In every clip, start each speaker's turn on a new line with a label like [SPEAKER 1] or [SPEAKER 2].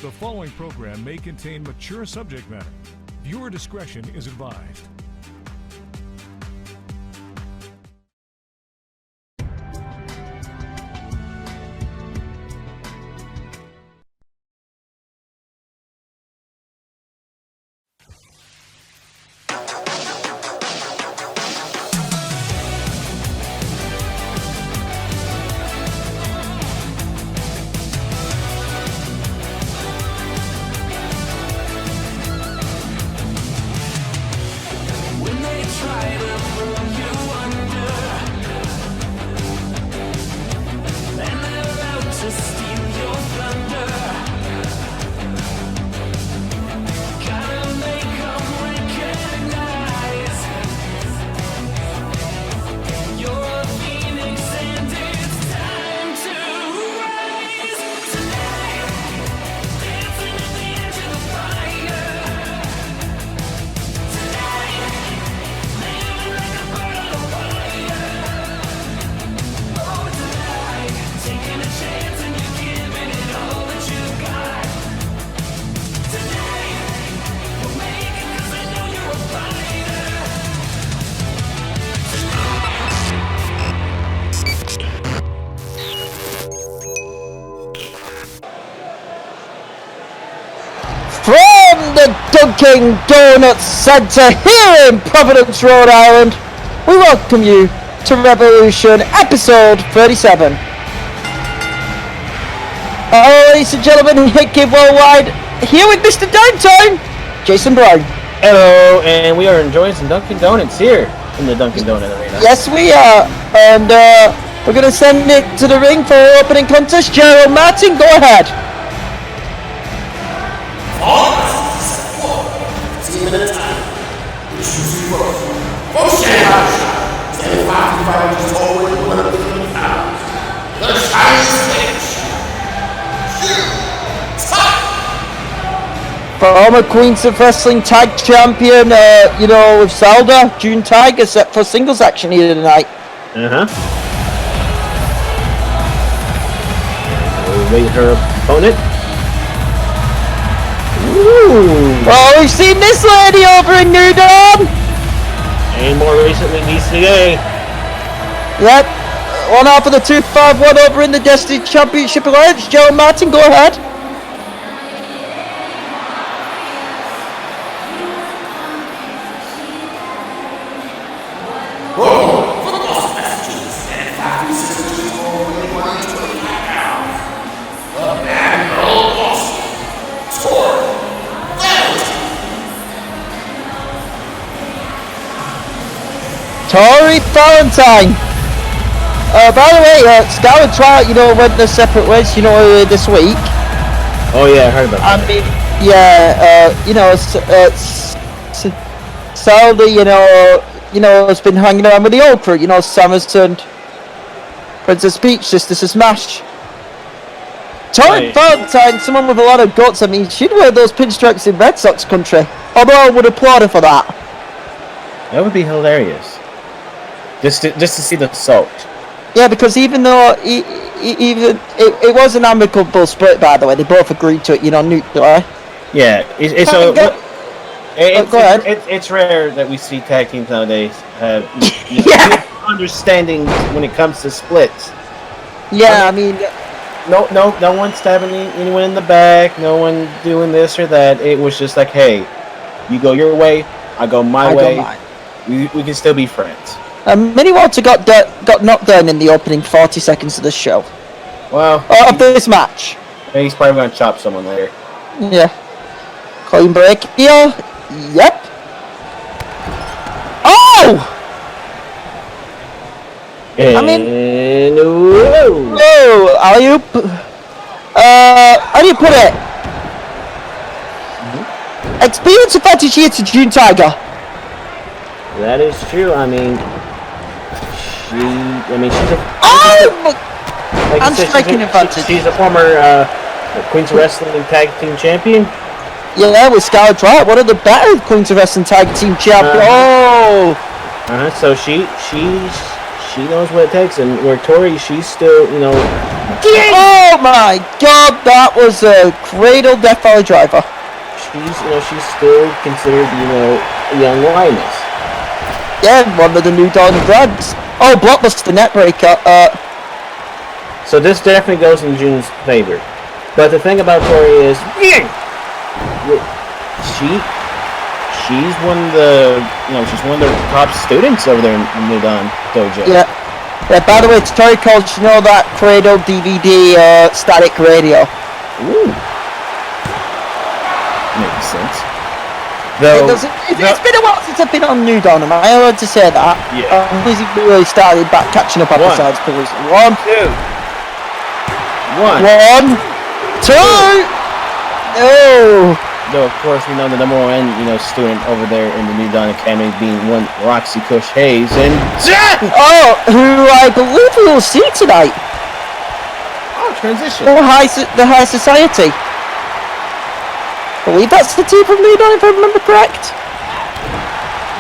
[SPEAKER 1] The following program may contain mature subject matter. Viewer discretion is advised.
[SPEAKER 2] From the Dunkin Donuts Center here in Providence, Rhode Island, we welcome you to Revolution episode 37. Ladies and gentlemen, Hickey Worldwide, here with Mr. Downtown, Jason Brown.
[SPEAKER 3] Hello, and we are enjoying some Dunkin Donuts here in the Dunkin Donut Arena.
[SPEAKER 2] Yes, we are, and we're going to send it to the ring for opening contest. Gerald Martin, go ahead.
[SPEAKER 4] 15 minutes time. Which is zero. From Shanghai, 75 inches already 150 pounds. The Chinese stage.
[SPEAKER 2] Former Queens of Wrestling Tag Champion, with Zelda, June Tiger, set for singles action here tonight.
[SPEAKER 3] We'll wait her opponent.
[SPEAKER 2] Ooh. Oh, we've seen this lady over in New Dawn!
[SPEAKER 3] And more recently, DCA.
[SPEAKER 2] Yep. One half of the 251 over in the Destiny Championship Alliance. Joe Martin, go ahead. Tori Valentine. By the way, Scout and Twilight, went their separate ways, this week.
[SPEAKER 3] Oh yeah, I heard about that.
[SPEAKER 2] I mean, Sally, has been hanging around with the old crew. Samus and Princess Peach, Sisters of Smash. Tori Valentine, someone with a lot of guts. I mean, she'd wear those pinstripes in Red Sox country. Although I would applaud her for that.
[SPEAKER 3] That would be hilarious. Just to see the salt.
[SPEAKER 2] Yeah, because even though it was an amicable split, by the way, they both agreed to it, nuclear.
[SPEAKER 3] Yeah,
[SPEAKER 2] go ahead.
[SPEAKER 3] It's rare that we see tag teams nowadays have understanding when it comes to splits.
[SPEAKER 2] Yeah, I mean,
[SPEAKER 3] no one stabbing anyone in the back, no one doing this or that. It was just like, hey, you go your way, I go my way. We can still be friends.
[SPEAKER 2] Minnie Walter got knocked down in the opening 40 seconds of the show.
[SPEAKER 3] Well,
[SPEAKER 2] of this match.
[SPEAKER 3] He's probably going to chop someone later.
[SPEAKER 2] Yeah. Clean break here. Yep. Oh!
[SPEAKER 3] And
[SPEAKER 2] whoa! Alley-oop. How do you put it? Experience advantage here to June Tiger.
[SPEAKER 3] That is true. I mean, she's a...
[SPEAKER 2] I'm striking advantage.
[SPEAKER 3] She's a former Queens of Wrestling Tag Team Champion.
[SPEAKER 2] Yeah, with Scarlett Wright, one of the better Queens of Wrestling Tag Team Champion.
[SPEAKER 3] So she knows what it takes, and where Tori, she's still,
[SPEAKER 2] Oh my God, that was a cradle Death Valley driver.
[SPEAKER 3] She's still considered, a young lioness.
[SPEAKER 2] Yeah, one of the new Dawn grads. Oh, blockbuster net breaker.
[SPEAKER 3] So this definitely goes in June's favor. But the thing about Tori is, she's one of the, she's one of the top students over there in the Dawn Dojo.
[SPEAKER 2] Yeah. Yeah, by the way, Tori calls, that Cradle DVD static radio.
[SPEAKER 3] Ooh. Makes sense. Though,
[SPEAKER 2] it's been a while since I've been on New Dawn, am I allowed to say that?
[SPEAKER 3] Yeah.
[SPEAKER 2] Really started back catching up episodes, please. 1, 2. 1, 2. Oh.
[SPEAKER 3] Though, of course, we know the number one, student over there in the New Dawn Academy being one Roxy, Kush, Haze, and
[SPEAKER 2] oh, who I believe we will see tonight.
[SPEAKER 3] Oh, transition.
[SPEAKER 2] The High Society. I believe that's the team from New Dawn, if I remember correct.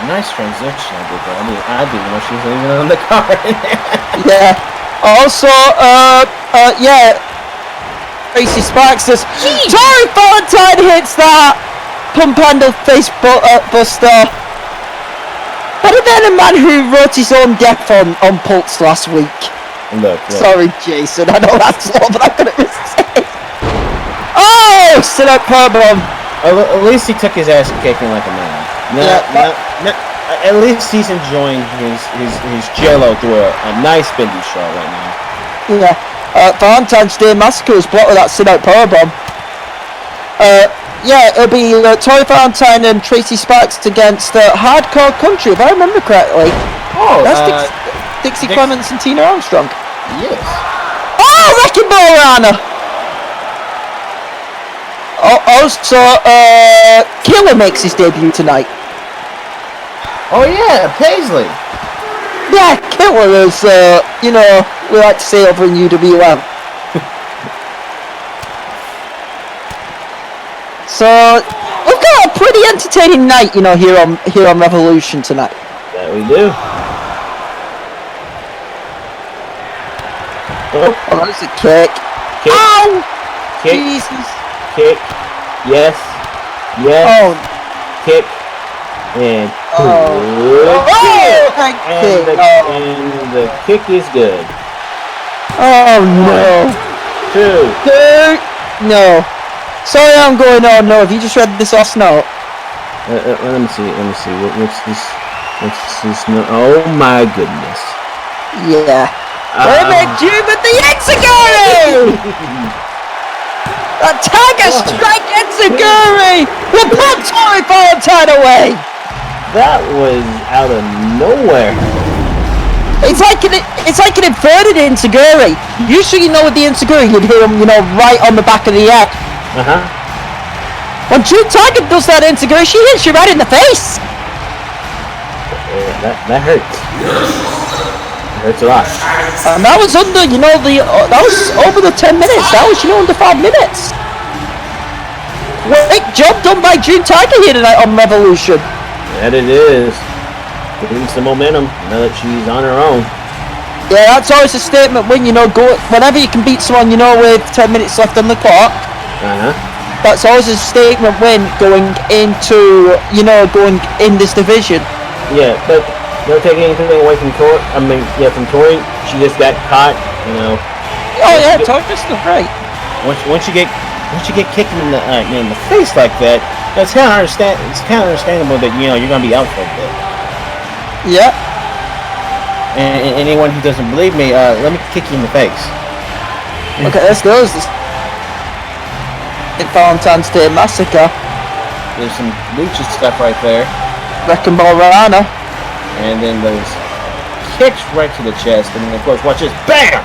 [SPEAKER 3] Nice transition, I didn't know she was even on the card.
[SPEAKER 2] Yeah. Also, Tracy Sparxx says, Tori Valentine hits that pump handle face buster. Better than a man who wrote his own death on Pulse last week.
[SPEAKER 3] Look.
[SPEAKER 2] Sorry, Jason, I know that's slow, but I couldn't resist. Oh, sit up, Powerbomb.
[SPEAKER 3] At least he took his ass kicking like a man. At least he's enjoying his jello through a nice bendy straw right now.
[SPEAKER 2] Yeah. Valentine's Day Massacre was blocked with that sit-out powerbomb. It'll be Tori Valentine and Tracy Sparxx against Hardcore Country, if I remember correctly.
[SPEAKER 3] Oh,
[SPEAKER 2] that's Dixie Clemets and Tina Armstrong.
[SPEAKER 3] Yes.
[SPEAKER 2] Oh, Wrecking Ball Rana! Also, Killer makes his debut tonight.
[SPEAKER 3] Oh yeah, Paisley.
[SPEAKER 2] Yeah, Killer is, we like to say over in UWM. So, we've got a pretty entertaining night, here on Revolution tonight.
[SPEAKER 3] That we do.
[SPEAKER 2] Oh, that's a kick. Ow!
[SPEAKER 3] Kick.
[SPEAKER 2] Jesus.
[SPEAKER 3] Kick. Yes.
[SPEAKER 2] Oh.
[SPEAKER 3] Kick. And and the kick is good.
[SPEAKER 2] Oh no.
[SPEAKER 3] 2.
[SPEAKER 2] No. Sorry, I'm going on. No, have you just read this last note?
[SPEAKER 3] Let me see. What's this note? Oh my goodness.
[SPEAKER 2] Yeah. With the Enziguri! The Tiger Strike Enziguri will put Tori Valentine away!
[SPEAKER 3] That was out of nowhere.
[SPEAKER 2] It's like an inverted Enziguri. Usually, with the Enziguri, you'd hit him, right on the back of the head. When True Tiger does that Enziguri, she hits you right in the face.
[SPEAKER 3] That hurts. It hurts a lot.
[SPEAKER 2] And that was under, that was over the 10 minutes. That was, under 5 minutes. Great job done by June Tiger here tonight on Revolution.
[SPEAKER 3] That it is. Getting some momentum now that she's on her own.
[SPEAKER 2] Yeah, that's always a statement win, whenever you can beat someone, with 10 minutes left on the clock. That's always a statement win going into, going in this division.
[SPEAKER 3] Yeah, but don't take anything away from Tori. From Tori, she just got caught,
[SPEAKER 2] Oh yeah, Tori's still great.
[SPEAKER 3] Once you get kicked in the face like that, it's kind of understandable that you're gonna be out for a bit.
[SPEAKER 2] Yeah.
[SPEAKER 3] And anyone who doesn't believe me, let me kick you in the face.
[SPEAKER 2] Okay, let's go. In Valentine's Day Massacre.
[SPEAKER 3] There's some lucha stuff right there.
[SPEAKER 2] Wrecking Ball Rana.
[SPEAKER 3] And then those kicks right to the chest, and then of course, watch this, BAM!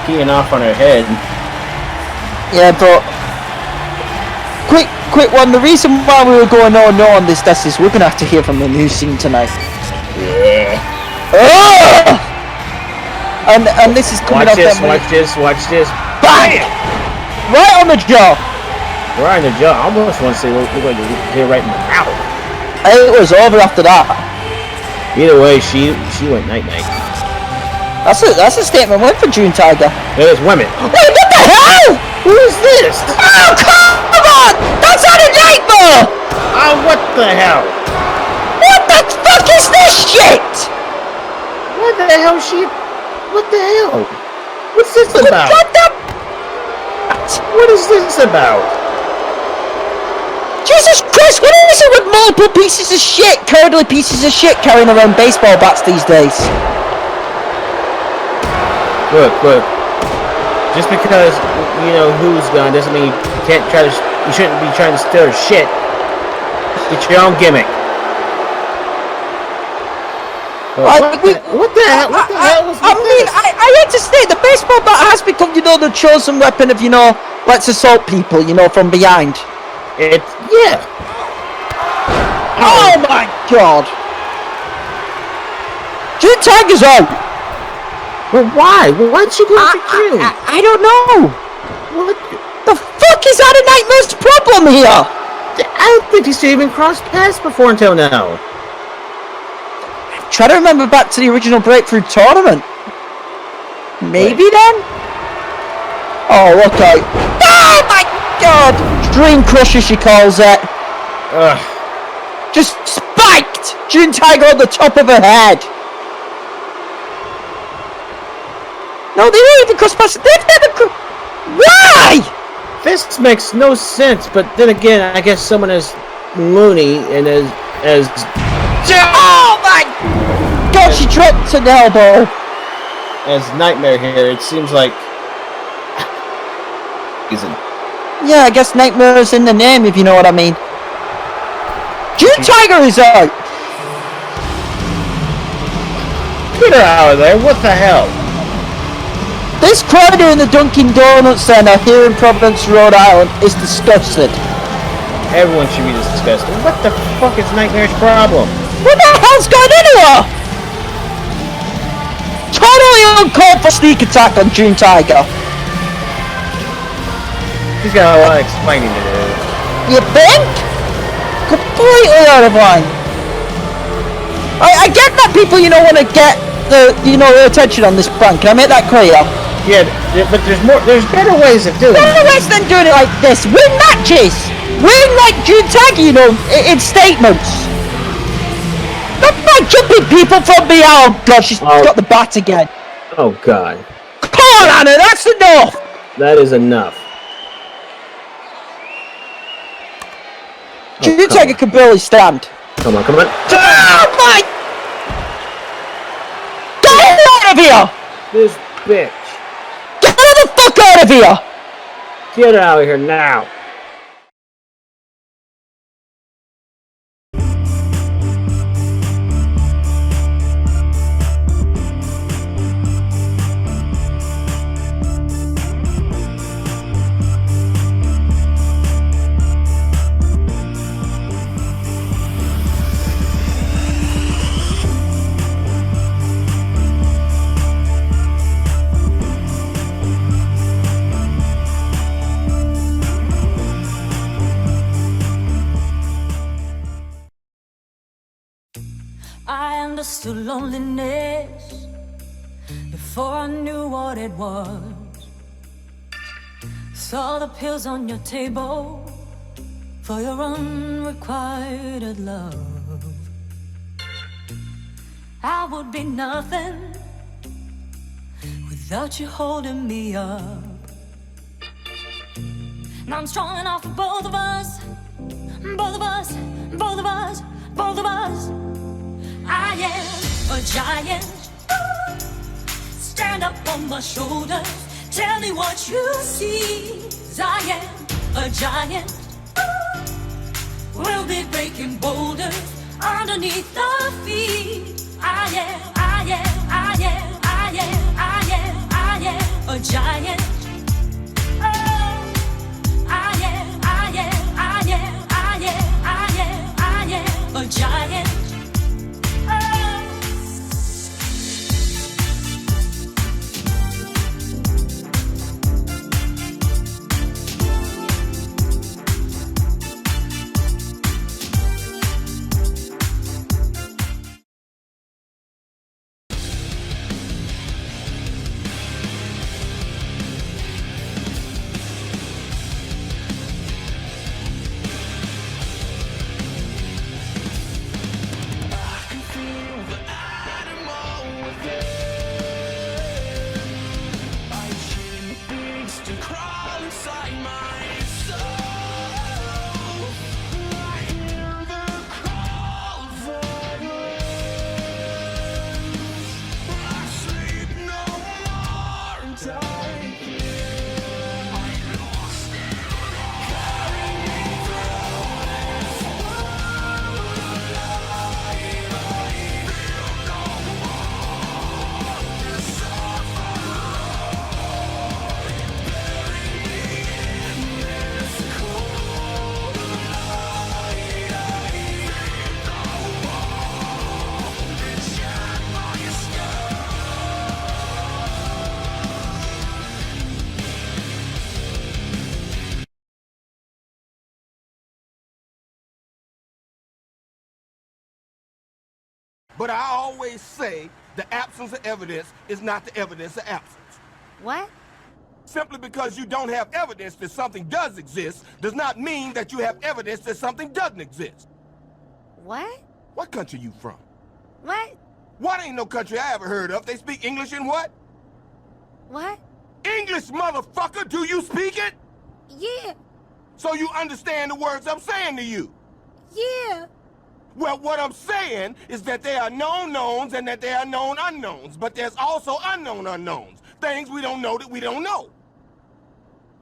[SPEAKER 3] Keying off on her head.
[SPEAKER 2] Yeah, but quick one. The reason why we were going on this test is we're gonna have to hear from the new scene tonight.
[SPEAKER 3] Yeah.
[SPEAKER 2] Oh! And this is coming
[SPEAKER 3] Watch
[SPEAKER 2] up.
[SPEAKER 3] Watch this.
[SPEAKER 2] Bang! Right on the jaw.
[SPEAKER 3] Right on the jaw. I almost want to say we're going to hear right in the mouth.
[SPEAKER 2] It was over after that.
[SPEAKER 3] Either way, she went night.
[SPEAKER 2] That's a statement win for June Tiger.
[SPEAKER 3] There's women.
[SPEAKER 2] Wait, what the hell?
[SPEAKER 3] Who is this?
[SPEAKER 2] Oh, come on! That's out of Nightmare!
[SPEAKER 3] Oh, what the hell?
[SPEAKER 2] What the fuck is this shit?
[SPEAKER 3] What the hell is she? What the hell? What's this about?
[SPEAKER 2] What the?
[SPEAKER 3] What is this about?
[SPEAKER 2] Jesus Christ, what is it with multiple pieces of shit, curdly pieces of shit carrying around baseball bats these days?
[SPEAKER 3] Look. Just because you know who's gone doesn't mean you can't try to. You shouldn't be trying to stir shit. Get your own gimmick. What the hell? What the hell was this?
[SPEAKER 2] I hate to say, the baseball bat has become, the chosen weapon of, let's assault people, from behind.
[SPEAKER 3] Yeah.
[SPEAKER 2] Oh my God. June Tiger's out.
[SPEAKER 3] Well, why? Why'd she go for June?
[SPEAKER 2] I don't know.
[SPEAKER 3] What
[SPEAKER 2] the fuck is out of Nightmare's problem here?
[SPEAKER 3] I don't think he's even crossed paths before until now.
[SPEAKER 2] Try to remember back to the original Breakthrough tournament. Maybe then? Oh, look out. Oh my God! Dream Crusher, she calls it.
[SPEAKER 3] Ugh.
[SPEAKER 2] Just spiked June Tiger on the top of her head. No, they don't even cross past. They've never Why?
[SPEAKER 3] This makes no sense, but then again, I guess someone is loony and as
[SPEAKER 2] oh my God, she dropped an elbow.
[SPEAKER 3] As Nightmare here, it seems like
[SPEAKER 2] yeah, I guess Nightmare's in the name, if you know what I mean. June Tiger is out.
[SPEAKER 3] Get her out of there! What the hell?
[SPEAKER 2] This crowd here in the Dunkin Donuts Center here in Providence, Rhode Island is disgusted.
[SPEAKER 3] Everyone should be disgusted. What the fuck is Nightmare's problem?
[SPEAKER 2] What the hell's going into her? Totally uncalled for sneak attack on June Tiger.
[SPEAKER 3] She's got a lot of explaining to do.
[SPEAKER 2] You think? Completely out of line. I get that people, want to get the attention on this prank. Can I make that clear?
[SPEAKER 3] Yeah, but there's better ways of doing it.
[SPEAKER 2] Better ways than doing it like this. Win matches. Win like June Tiger, in statements. Not by jumping people from behind. Oh God, she's got the bat again.
[SPEAKER 3] Oh God.
[SPEAKER 2] Come on, Anna, that's enough.
[SPEAKER 3] That is enough.
[SPEAKER 2] June Tiger can barely stand.
[SPEAKER 3] Come on.
[SPEAKER 2] Oh my! Get out of here!
[SPEAKER 3] This bitch.
[SPEAKER 2] Get the fuck out of here!
[SPEAKER 3] Get her out of here now.
[SPEAKER 5] I understood loneliness before I knew what it was. Saw the pills on your table for your unrequited love. I would be nothing without you holding me up. Now I'm strong enough for both of us, both of us, both of us, both of us. I am a giant. Stand up on my shoulders. Tell me what you see. I am a giant. We'll be breaking boulders underneath our feet. I am a giant. Oh, I am a giant.
[SPEAKER 4] to crawl inside my soul. I hear the call of violence. I sleep no more and I can't. I lost it. Carry me through this world alive. I feel no more to suffer. Bury me in this cold light. I feel no more to shed my skin.
[SPEAKER 6] But I always say the absence of evidence is not the evidence of absence.
[SPEAKER 5] What?
[SPEAKER 6] Simply because you don't have evidence that something does exist does not mean that you have evidence that something doesn't exist.
[SPEAKER 5] What?
[SPEAKER 6] What country you from?
[SPEAKER 5] What?
[SPEAKER 6] What ain't no country I ever heard of. They speak English in what?
[SPEAKER 5] What?
[SPEAKER 6] English, motherfucker! Do you speak it?
[SPEAKER 5] Yeah.
[SPEAKER 6] So you understand the words I'm saying to you?
[SPEAKER 5] Yeah.
[SPEAKER 6] Well, what I'm saying is that there are known knowns and that there are known unknowns, but there's also unknown unknowns. Things we don't know that we don't know.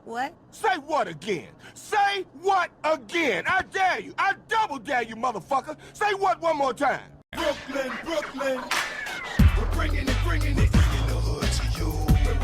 [SPEAKER 5] What?
[SPEAKER 6] Say what again? Say what again? I dare you. I double dare you, motherfucker. Say what one more time.
[SPEAKER 4] Brooklyn, Brooklyn, we're bringing it, bringing the hood to you. We're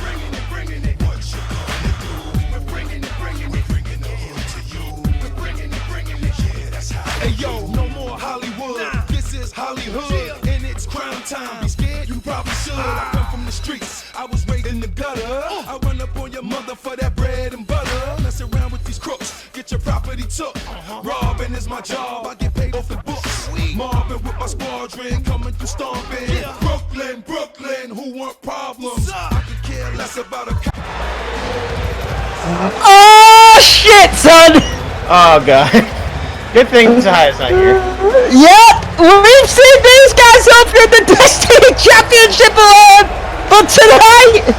[SPEAKER 4] bringing it, what you gonna do? We're bringing it, the hood to you. We're bringing it, yeah, that's how. Hey yo, no more Hollywood. Nah. This is Hollywood, and it's crime time. Be scared, you probably should. I come from the streets, I was raised in the gutter. I run up on your mother for that bread and butter. Mess around with these crooks, get your property took. Robbing is my job, I get paid off the books. Mobbing with my squadron, coming through stomping. Yeah. Brooklyn, Brooklyn, who want problems? I could care less about a
[SPEAKER 2] Oh shit, son!
[SPEAKER 3] Oh god. Good thing Haze not here.
[SPEAKER 2] Yep, we've seen these guys up in the Destiny Championship alone, but tonight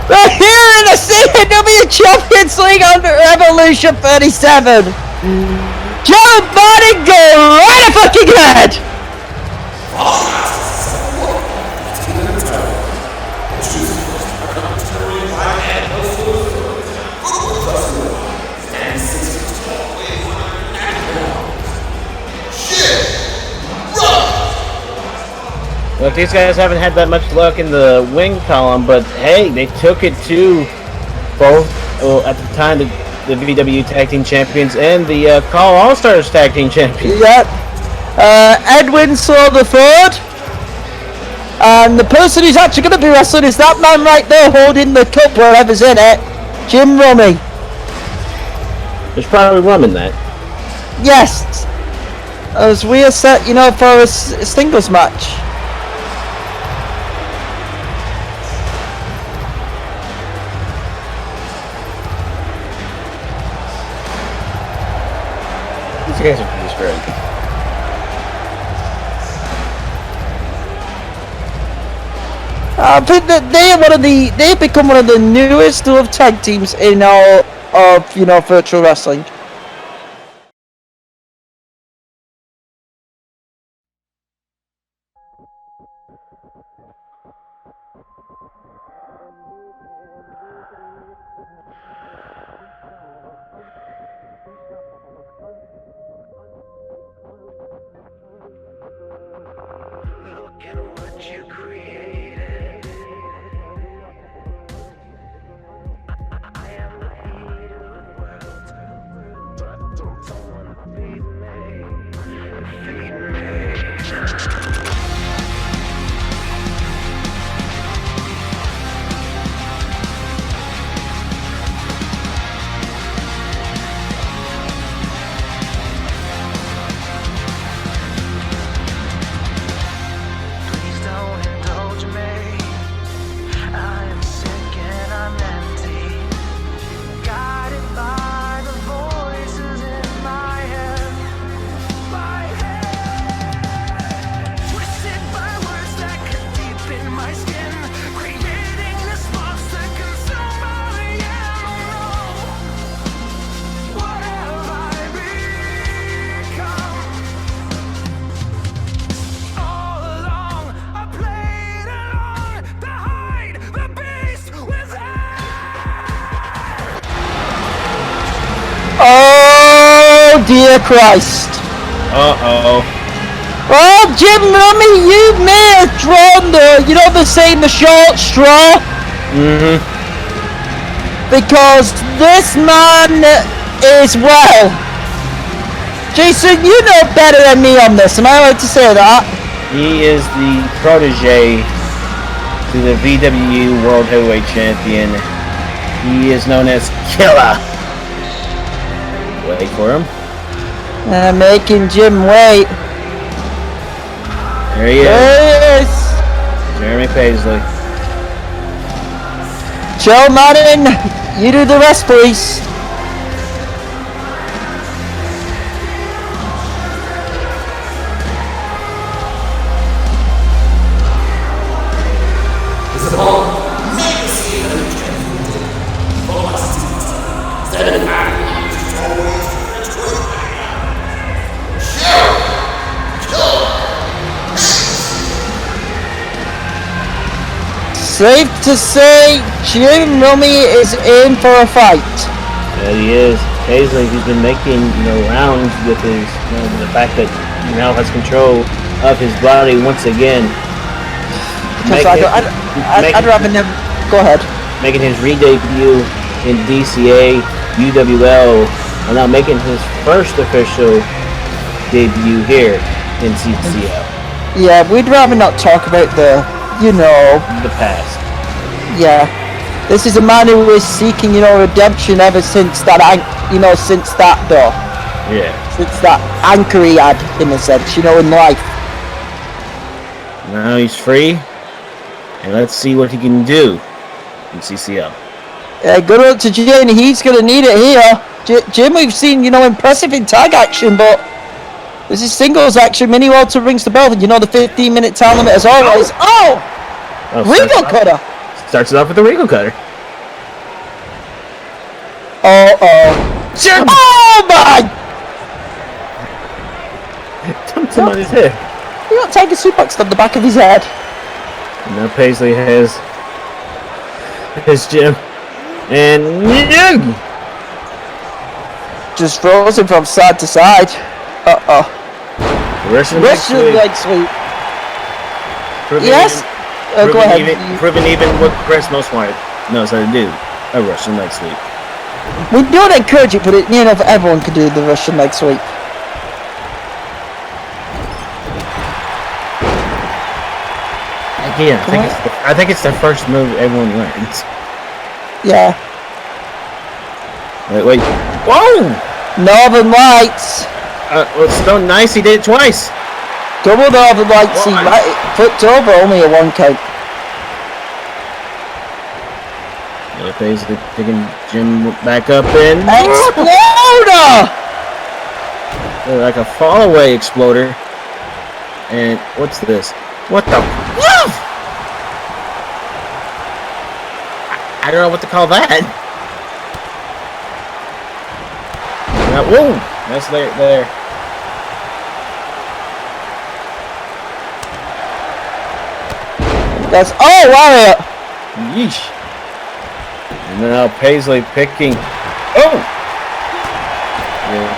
[SPEAKER 2] they're here in the CW Champions League under Evolution 37. Joe Martin, go right a fucking head!
[SPEAKER 3] Look, these guys haven't had that much luck in the wing column, but hey, they took it to both, at the time, the VWU Tag Team Champions and the Call All-Stars Tag Team Champions.
[SPEAKER 2] Yep. Edwin saw the third. And the person who's actually going to be wrestling is that man right there holding the cup, wherever's in it. Jim Rummy.
[SPEAKER 3] There's probably rum in that.
[SPEAKER 2] Yes. As we are set, you know, for a singles match.
[SPEAKER 3] These guys are pretty straight.
[SPEAKER 2] I think that they've become one of the newest of tag teams in all of, you know, virtual wrestling.
[SPEAKER 4] Look at what you created. I am the heat of the world.
[SPEAKER 2] Oh dear Christ.
[SPEAKER 3] Uh-oh.
[SPEAKER 2] Oh, Jim Rummy, you may have drawn the short straw.
[SPEAKER 3] Mm-hmm.
[SPEAKER 2] Because this man is, well, Jason, you know better than me on this. Am I allowed to say that?
[SPEAKER 3] He is the protege to the VWU World Heavyweight Champion. He is known as Killer. Wait for him.
[SPEAKER 2] Making Jim wait.
[SPEAKER 3] There he is.
[SPEAKER 2] There he is.
[SPEAKER 3] Jeremy Paisley.
[SPEAKER 2] Joe Madden, you do the rest, please. Safe to say, Jim Rummy is in for a fight.
[SPEAKER 3] Yeah, he is. Paisley, he's been making, rounds with his, the fact that he now has control of his body once again.
[SPEAKER 2] I'd rather never. Go ahead.
[SPEAKER 3] Making his re-debut in DCA, UWL, and now making his first official debut here in CCL.
[SPEAKER 2] Yeah, we'd rather not talk about the
[SPEAKER 3] past.
[SPEAKER 2] Yeah. This is a man who is seeking, redemption ever since that, since that door.
[SPEAKER 3] Yeah.
[SPEAKER 2] Since that anchor he had, in a sense, in life.
[SPEAKER 3] Now he's free, and let's see what he can do in CCL.
[SPEAKER 2] Yeah, good luck to Jim. He's going to need it here. Jim, we've seen, impressive in tag action, but this is singles action. Mini Walter rings the bell. The 15-minute time limit as always. Oh! Regal cutter!
[SPEAKER 3] Starts it off with the Regal cutter.
[SPEAKER 2] Jim! Oh my!
[SPEAKER 3] Dumped him on his head.
[SPEAKER 2] You got Tiger Suplex on the back of his head.
[SPEAKER 3] And now Paisley has Jim. And
[SPEAKER 2] just throws him from side to side.
[SPEAKER 3] Russian
[SPEAKER 2] leg sweep. Yes? Go ahead.
[SPEAKER 3] Proving even what Chris most wanted knows how to do. A Russian leg sweep.
[SPEAKER 2] We don't encourage it, but everyone can do the Russian leg sweep.
[SPEAKER 3] Again, I think it's the first move everyone learns.
[SPEAKER 2] Yeah.
[SPEAKER 3] Wait. Whoa!
[SPEAKER 2] Northern Lights.
[SPEAKER 3] Well, it's so nice he did it twice.
[SPEAKER 2] Double Northern Lights. He flipped over, only a 1 count.
[SPEAKER 3] Yeah, Paisley picking Jim back up in.
[SPEAKER 2] Exploder!
[SPEAKER 3] Like a fall away exploder. And what's this? What the? I don't know what to call that. Whoa! That's there.
[SPEAKER 2] That's Warrior.
[SPEAKER 3] Yeesh. And now Paisley picking.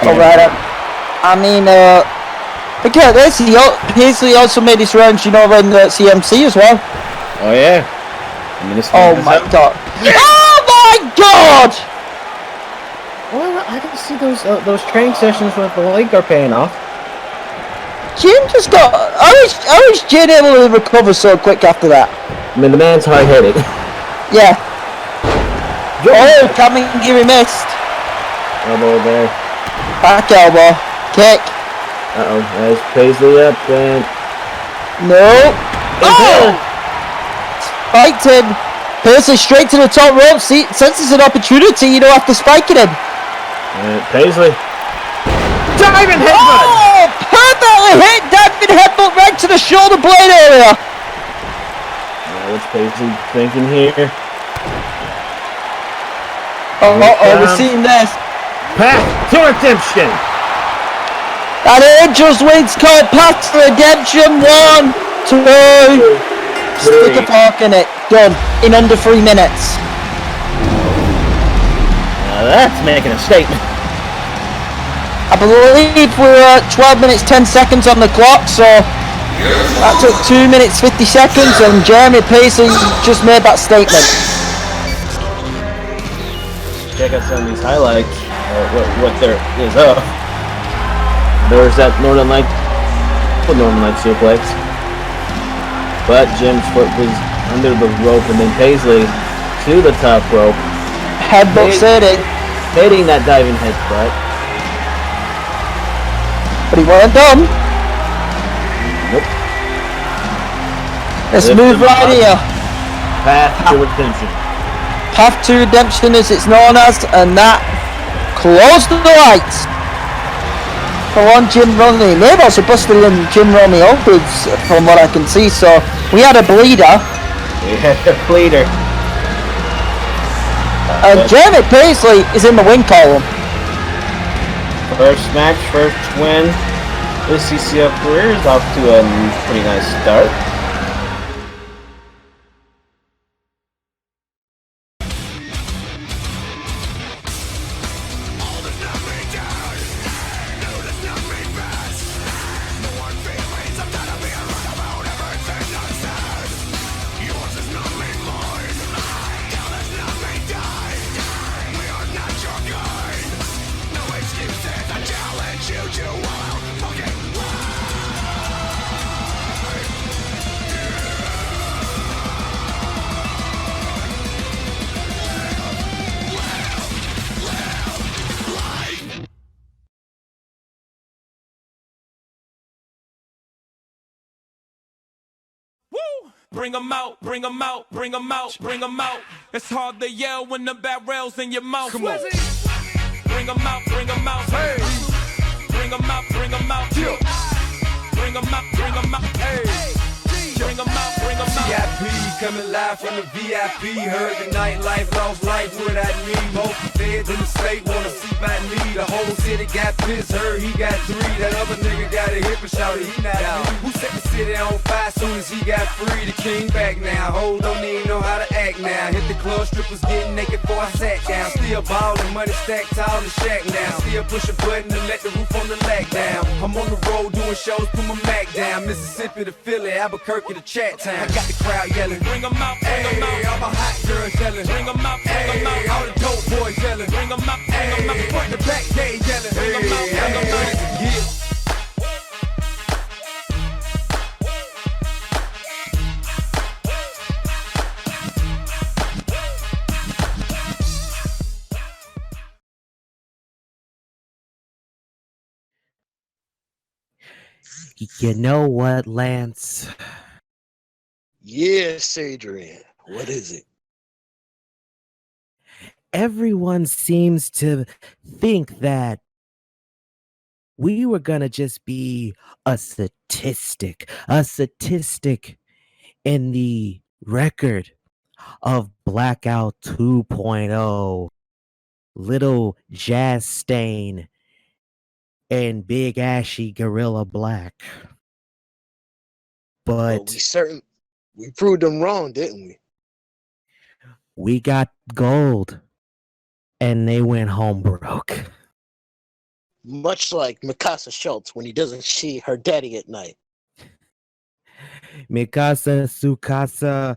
[SPEAKER 2] Alright. I mean, look at this. Paisley also made his rounds, in the CMC as well.
[SPEAKER 3] Oh yeah. I mean,
[SPEAKER 2] oh my god. Oh my god!
[SPEAKER 3] Well, I can see those training sessions with the leg are paying off.
[SPEAKER 2] Jim just got. How is Jim able to recover so quick after that?
[SPEAKER 3] I mean, the man's high-headed.
[SPEAKER 2] Yeah. Oh, coming, give him missed.
[SPEAKER 3] Elbow there.
[SPEAKER 2] Back elbow. Kick.
[SPEAKER 3] There's Paisley up and.
[SPEAKER 2] No. Oh! Fighting. Paisley straight to the top rope. See, senses an opportunity, after spiking him.
[SPEAKER 3] Paisley. Diving headbutt!
[SPEAKER 2] Oh! Perfectly hit! Diving headbutt right to the shoulder blade area.
[SPEAKER 3] Now what's Paisley thinking here?
[SPEAKER 2] We're seeing this.
[SPEAKER 3] Path to redemption!
[SPEAKER 2] And Angel's wins called Path to Redemption. 1, 2, 3. Stick a fork in it. Done. In under 3 minutes.
[SPEAKER 3] Now that's making a statement.
[SPEAKER 2] I believe we're at 12 minutes 10 seconds on the clock, so that took 2 minutes 50 seconds, and Jeremy Paisley just made that statement.
[SPEAKER 3] Check out some of these highlights. What there is up. There's that Northern Light suplex, but Jim's foot was under the rope, and then Paisley to the top rope.
[SPEAKER 2] Headbutt Sadie.
[SPEAKER 3] Hitting that diving headbutt.
[SPEAKER 2] But he wasn't done.
[SPEAKER 3] Nope.
[SPEAKER 2] Let's move right here.
[SPEAKER 3] Path to redemption.
[SPEAKER 2] Path to Redemption, as it's known as, and that closed the lights for one Jim Romeo. Maybe also busted in Jim Romeo goods, from what I can see. So we had a bleeder. And Jeremy Paisley is in the win column.
[SPEAKER 3] First match, first win. His CCL career is off to a pretty nice start.
[SPEAKER 7] Bring 'em out, bring 'em out, bring 'em out, bring 'em out. It's hard to yell when the barrel's in your mouth. Come on. Bring 'em out, bring 'em out. Hey. Bring 'em out, bring 'em out. Yeah. Bring 'em out, bring 'em out. Hey. Bring 'em out, bring 'em out.
[SPEAKER 8] VIP coming live from the VIP. Heard the nightlife, lost life without me. Most feds in the state wanna see by me. The whole city got pissed, heard he got 3. That other nigga got a hip and shouted he not out. Who set the city on fire soon as he got free? The king back now. Hoes don't even know how to act now. Hit the club, strippers getting naked before I sat down. Still ballin', money stacked tall in the shack now. Still push a button to let the roof on the lag down. I'm on the road doing shows, put my Mac down. Mississippi to Philly, Albuquerque to Chat Town. I got the crowd yelling.
[SPEAKER 7] Bring 'em out, bring 'em out.
[SPEAKER 8] All my hot girls yelling.
[SPEAKER 7] Bring 'em out, bring 'em out.
[SPEAKER 8] All the dope boys yelling.
[SPEAKER 7] Bring 'em out, bring 'em out.
[SPEAKER 8] Front the back, they yelling.
[SPEAKER 7] Bring 'em out, bring 'em out.
[SPEAKER 8] Yeah.
[SPEAKER 9] You know what, Lance?
[SPEAKER 10] Yes, Adrian. What is it?
[SPEAKER 9] Everyone seems to think that we were going to just be a statistic in the record of Blackout 2.0, Little Jazz Stain, and Big Ashy Gorilla Black. But
[SPEAKER 10] we proved them wrong, didn't we?
[SPEAKER 9] We got gold, and they went home broke.
[SPEAKER 10] Much like Mikasa Schultz when he doesn't see her daddy at night.
[SPEAKER 9] Mikasa, Tsukasa,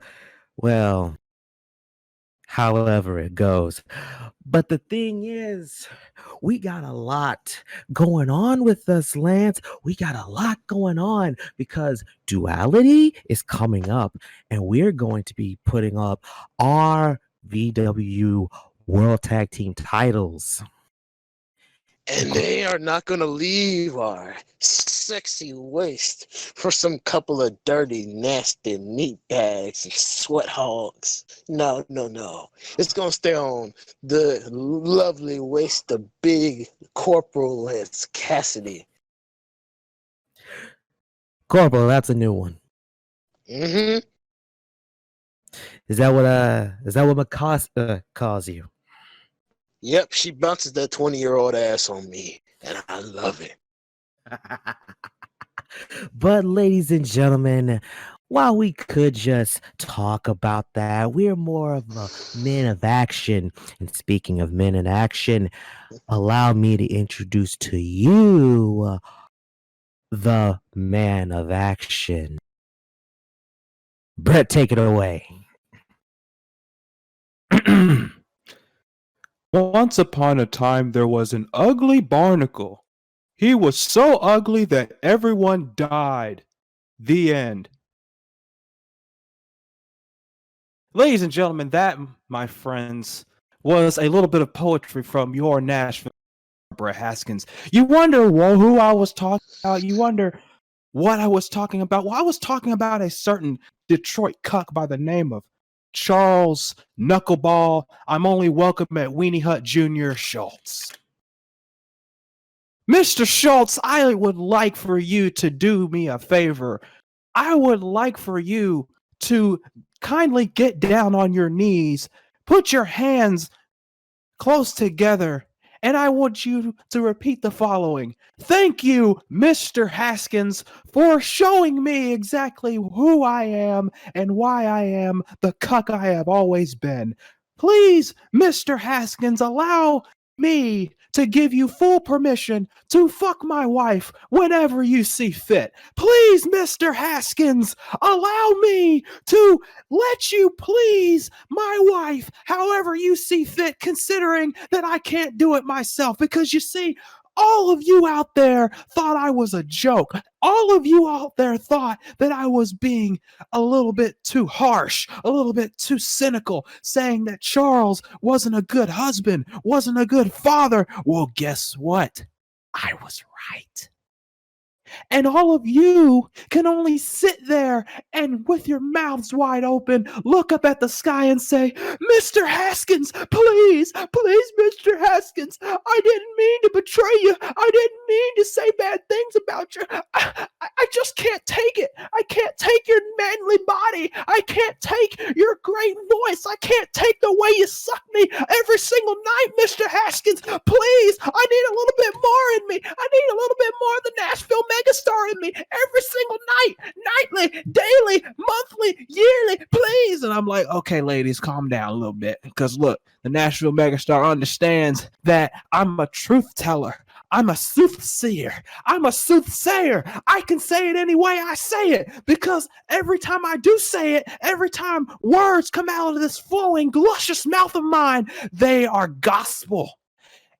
[SPEAKER 9] well, however it goes. But the thing is, we got a lot going on with us, Lance. We got a lot going on because Duality is coming up, and we're going to be putting up our VWU World Tag Team titles.
[SPEAKER 10] And they are not going to leave our sexy waist for some couple of dirty, nasty meat bags and sweat hogs. No. It's going to stay on the lovely waist of big Corporal Lance Cassidy.
[SPEAKER 9] Corporal, that's a new one.
[SPEAKER 10] Mm-hmm.
[SPEAKER 9] Is that what Mikasa calls you?
[SPEAKER 10] Yep, she bounces that 20-year-old ass on me, and I love it.
[SPEAKER 9] But ladies and gentlemen, while we could just talk about that, we're more of a men of action. And speaking of men in action, allow me to introduce to you the man of action. Brett, take it away.
[SPEAKER 11] Once upon a time, there was an ugly barnacle. He was so ugly that everyone died. The end. Ladies and gentlemen, that, my friends, was a little bit of poetry from your Nashville, Brett Haskins. You wonder who I was talking about? You wonder what I was talking about? Well, I was talking about a certain Detroit cuck by the name of Charles Knuckleball. I'm only welcome at Weenie Hut Jr. Schultz. Mr. Schultz, I would like for you to do me a favor. I would like for you to kindly get down on your knees, put your hands close together, and I want you to repeat the following. Thank you, Mr. Haskins, for showing me exactly who I am and why I am the cuck I have always been. Please, Mr. Haskins, allow me to give you full permission to fuck my wife whenever you see fit. Please, Mr. Haskins, allow me to let you please my wife however you see fit, considering that I can't do it myself. Because you see, all of you out there thought I was a joke. All of you out there thought that I was being a little bit too harsh, a little bit too cynical, saying that Charles wasn't a good husband, wasn't a good father. Well, guess what? I was right. And all of you can only sit there and with your mouths wide open, look up at the sky and say, Mr. Haskins, please, please, Mr. Haskins, I didn't mean to betray you. I didn't mean to say bad things about you. I just can't take it. I can't take your manly body. I can't take your great voice. I can't take the way you suck me every single night, Mr. Haskins. Please, I need a little bit more in me. I need a little bit more of the Nashville megastar in me every single night, nightly, daily, monthly, yearly, please. And I'm like, okay, ladies, calm down a little bit. Because look, the Nashville megastar understands that I'm a truth teller. I'm a soothsayer. I'm a soothsayer. I can say it any way I say it, because every time I do say it, every time words come out of this flowing, luscious mouth of mine, they are gospel.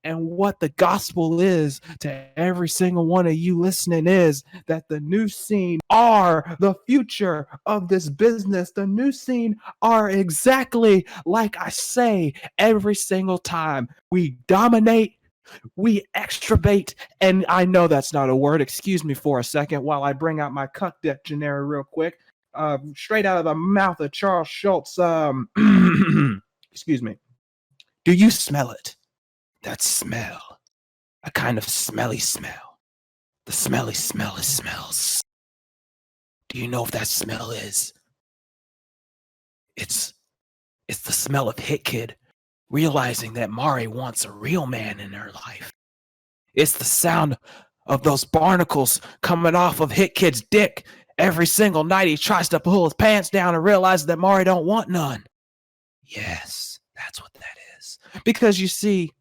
[SPEAKER 11] And what the gospel is to every single one of you listening is that the new scene are the future of this business. The new scene are exactly like I say every single time. We dominate, we extravate, and I know that's not a word. Excuse me for a second while I bring out my cuck dictionary real quick. Straight out of the mouth of Charles Schultz. Excuse me. Do you smell it? That smell. A kind of smelly smell. The smelly smell it smells. Do you know what that smell is? It's the smell of Hit Kid realizing that Mari wants a real man in her life. It's the sound of those barnacles coming off of Hit Kid's dick every single night he tries to pull his pants down and realizes that Mari don't want none. Yes, that's what that is. Because you see,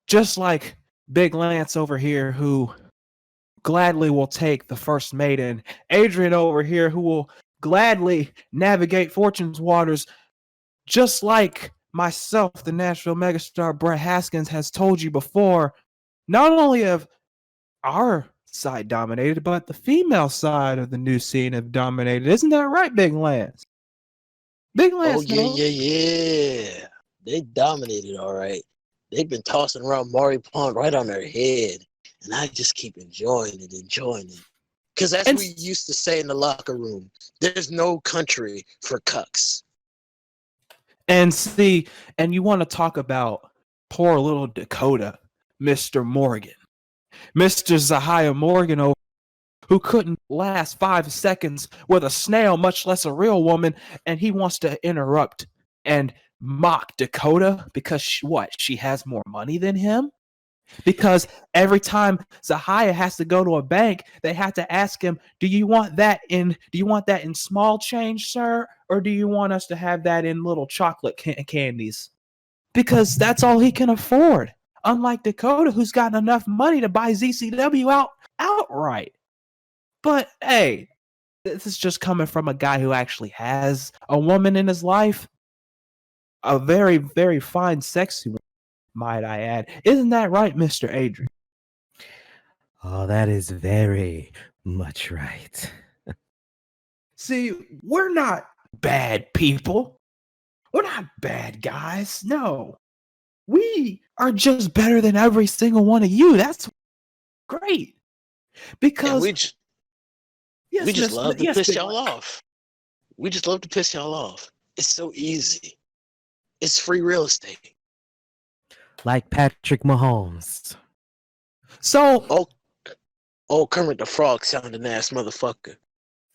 [SPEAKER 11] just like Big Lance over here, who gladly will take the first maiden, Adrian over here, who will gladly navigate Fortune's waters, just like myself, the Nashville megastar Brett Haskins, has told you before, not only have our side dominated, but the female side of the new scene have dominated. Isn't that right, Big Lance? Big Lance.
[SPEAKER 10] Oh, yeah. They dominated, all right. They've been tossing around Maury Pond right on their head, and I just keep enjoying it. Because as we used to say in the locker room, there's no country for cucks.
[SPEAKER 11] And see, and you want to talk about poor little Dakota, Mr. Morgan. Mr. Zahia Morgan, who couldn't last 5 seconds with a snail, much less a real woman, and he wants to interrupt and mock Dakota because she has more money than him? Because every time Zahaya has to go to a bank, they have to ask him, do you want that in small change, sir? Or do you want us to have that in little chocolate candies? Because that's all he can afford. Unlike Dakota, who's got enough money to buy ZCW outright. But hey, this is just coming from a guy who actually has a woman in his life. A very, very fine, sexy one, might I add. Isn't that right, Mr. Adrian?
[SPEAKER 9] Oh, that is very much right.
[SPEAKER 11] See, we're not bad people. We're not bad guys. No. We are just better than every single one of you. That's great. Because
[SPEAKER 10] we just love to piss y'all off. We just love to piss y'all off. It's so easy. It's free real estate.
[SPEAKER 9] Like Patrick Mahomes.
[SPEAKER 11] So,
[SPEAKER 10] Kermit the Frog sounding ass motherfucker.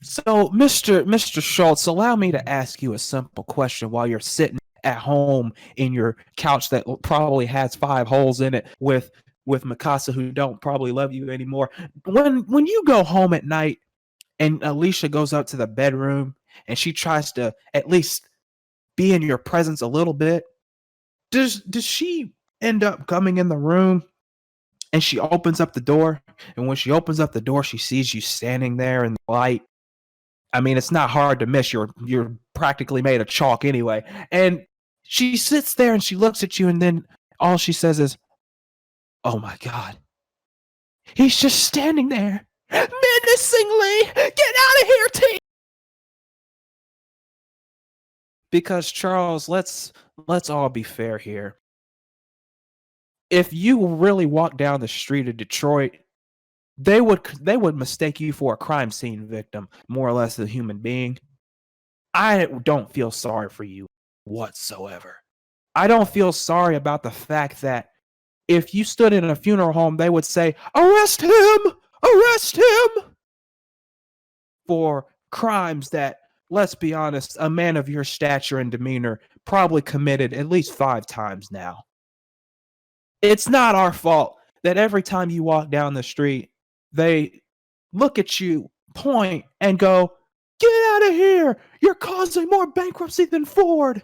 [SPEAKER 11] So, Mr. Schultz, allow me to ask you a simple question while you're sitting at home in your couch that probably has 5 holes in it with Mikasa, who don't probably love you anymore. When you go home at night and Alicia goes up to the bedroom and she tries to at least be in your presence a little bit, does she end up coming in the room and she opens up the door, and when she opens up the door, she sees you standing there in the light? I mean, it's not hard to miss. You're practically made of chalk anyway. And she sits there and she looks at you, and then all she says is, "Oh my God. He's just standing there menacingly. Get out of here, T." Because Charles, let's all be fair here. If you really walk down the street of Detroit, they would mistake you for a crime scene victim, more or less a human being. I don't feel sorry for you whatsoever. I don't feel sorry about the fact that if you stood in a funeral home, they would say, "Arrest him! Arrest him!" for crimes that, let's be honest, a man of your stature and demeanor probably committed at least 5 times now. It's not our fault that every time you walk down the street, they look at you, point, and go, "Get out of here! You're causing more bankruptcy than Ford."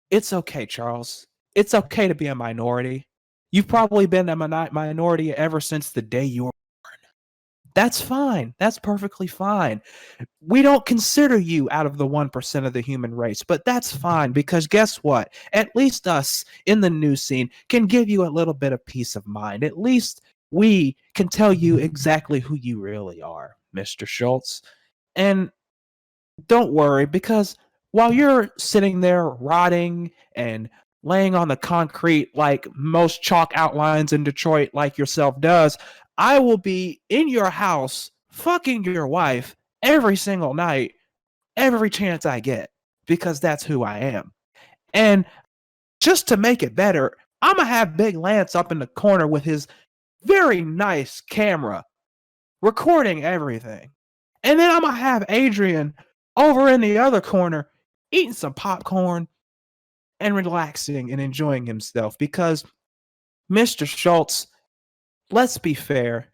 [SPEAKER 11] It's okay, Charles. It's okay to be a minority. You've probably been a minority ever since the day you were born. That's fine. That's perfectly fine. We don't consider you out of the 1% of the human race, but that's fine, because guess what? At least us in the news scene can give you a little bit of peace of mind. At least we can tell you exactly who you really are, Mr. Schultz. And don't worry, because while you're sitting there rotting and laying on the concrete like most chalk outlines in Detroit like yourself does, I will be in your house fucking your wife every single night, every chance I get, because that's who I am. And just to make it better, I'm going to have Big Lance up in the corner with his very nice camera recording everything. And then I'm going to have Adrian over in the other corner eating some popcorn and relaxing and enjoying himself, because Mr. Schultz, let's be fair,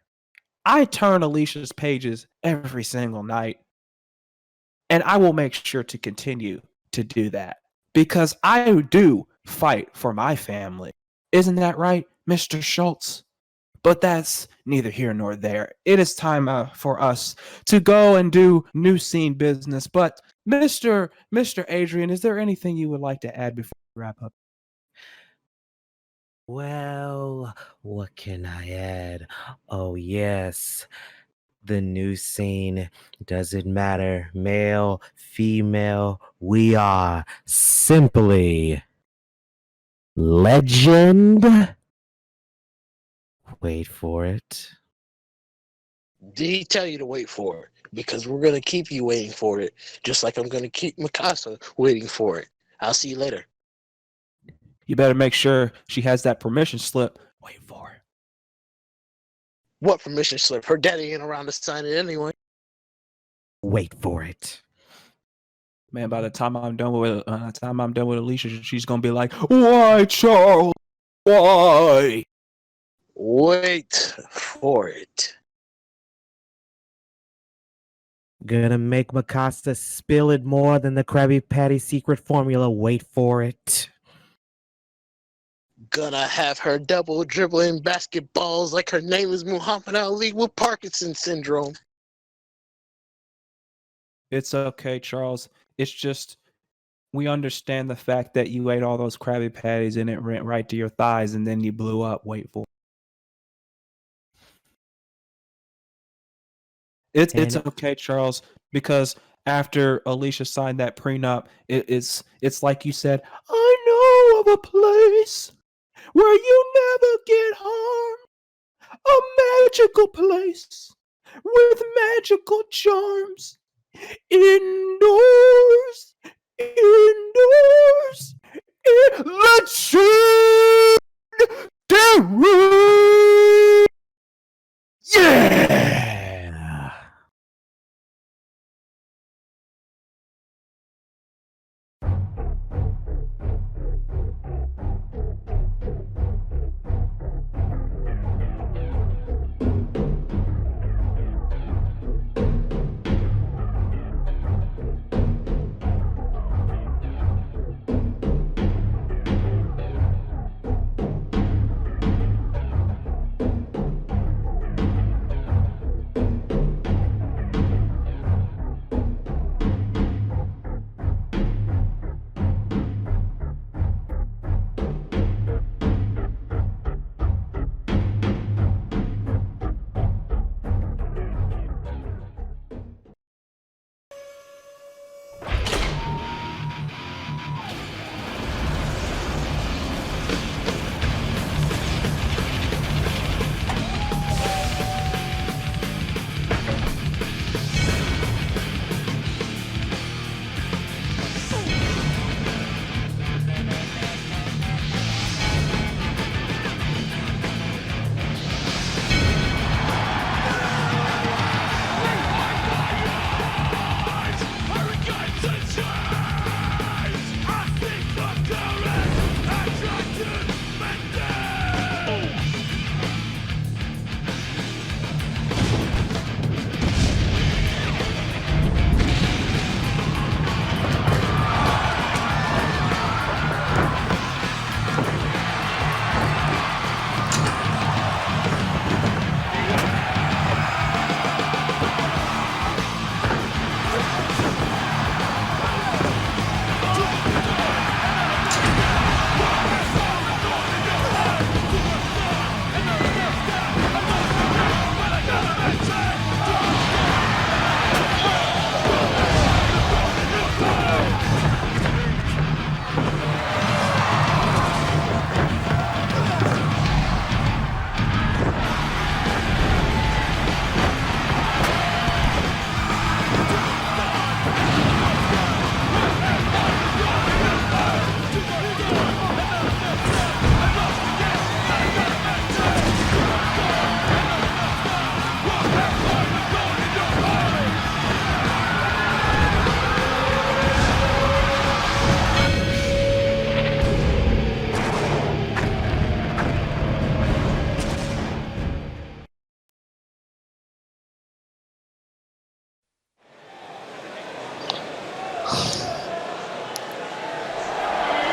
[SPEAKER 11] I turn Alicia's pages every single night, and I will make sure to continue to do that, because I do fight for my family. Isn't that right, Mr. Schultz? But that's neither here nor there. It is time for us to go and do new scene business. But Mr. Adrian, is there anything you would like to add before we wrap up?
[SPEAKER 9] Well, what can I add? Oh, yes. The new scene doesn't matter. Male, female, we are simply legend. Wait for it.
[SPEAKER 10] Did he tell you to wait for it? Because we're going to keep you waiting for it, just like I'm going to keep Mikasa waiting for it. I'll see you later.
[SPEAKER 11] You better make sure she has that permission slip. Wait for it.
[SPEAKER 10] What permission slip? Her daddy ain't around to sign it anyway.
[SPEAKER 9] Wait for it.
[SPEAKER 11] Man, by the time I'm done with Alicia, she's gonna be like, "Why, Charles? Why?"
[SPEAKER 10] Wait for it.
[SPEAKER 9] Gonna make Mikasa spill it more than the Krabby Patty secret formula. Wait for it.
[SPEAKER 10] Gonna have her double dribbling basketballs like her name is Muhammad Ali with Parkinson's syndrome.
[SPEAKER 11] It's okay, Charles. It's just we understand the fact that you ate all those Krabby Patties and it went right to your thighs and then you blew up. Wait for it. It's okay, Charles, because after Alicia signed that prenup, it's like you said, I know of a place where you never get harmed. A magical place with magical charms. Indoors, let's yeah!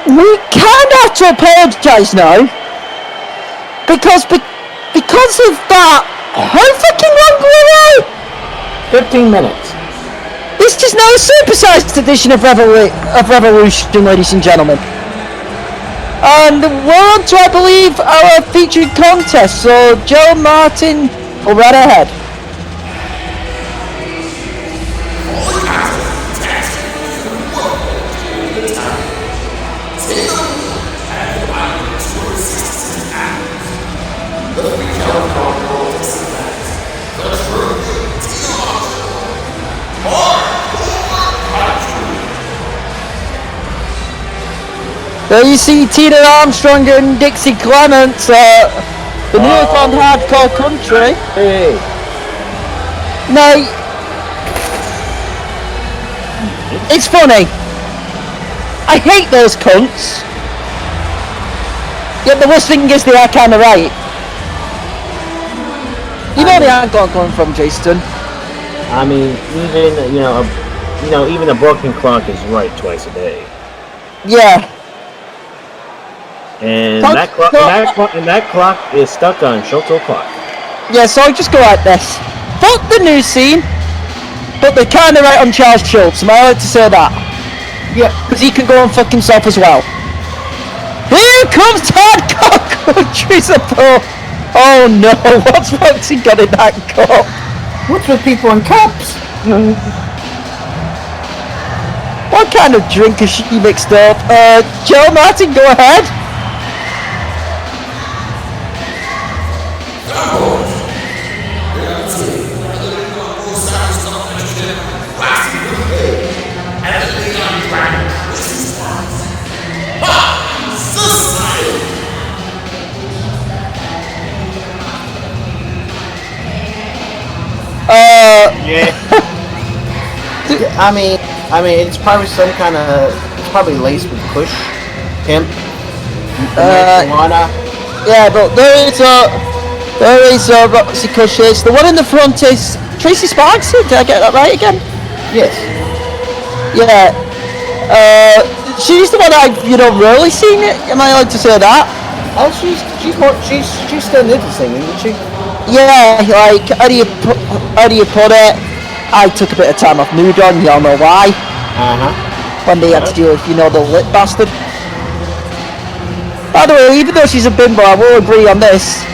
[SPEAKER 2] We kind of have to apologise now because of that. How fucking long were we out?
[SPEAKER 3] 15 minutes.
[SPEAKER 2] This is now a supersized edition of Revolution, ladies and gentlemen. And we're on to, I believe, our featured contest. So, Joe, Martin, go right ahead. There you see Tina Armstrong and Dixie Clemets, the newly formed hardcore country.
[SPEAKER 3] Hey.
[SPEAKER 2] Now, it's funny. I hate those cunts. Yet the worst thing is they are kind of right. You know they aren't going from Jason.
[SPEAKER 3] I mean, even a broken clock is right twice a day.
[SPEAKER 2] Yeah.
[SPEAKER 3] And
[SPEAKER 2] So-
[SPEAKER 3] that clock is stuck on Schultz clock.
[SPEAKER 2] Yeah, so I just go like this. Fuck the new scene, but they're kind of right on Charles Schultz. Am I allowed to say that?
[SPEAKER 11] Yeah.
[SPEAKER 2] Because he can go and fuck himself as well. Here comes Hardcore Country Support. Oh no, what's Roxy got in that cup?
[SPEAKER 11] What's with people in cups?
[SPEAKER 2] What kind of drink has she mixed up? Joe Martin, go ahead.
[SPEAKER 3] Yeah.
[SPEAKER 11] I mean, it's probably some kind of. It's probably laced with Kush, hemp, marijuana.
[SPEAKER 2] Yeah, but there is Roxy Kush. The one in the front is Tracy Sparxx. Did I get that right again?
[SPEAKER 11] Yes.
[SPEAKER 2] Yeah. She's the one I've rarely seen it. Am I allowed to say that?
[SPEAKER 11] Oh, she's still into singing, isn't she?
[SPEAKER 2] Yeah, like how do you put it? I took a bit of time off Mood On, y'all know why. When they had to deal with, the lit bastard. By the way, even though she's a bimbo, I will agree on this.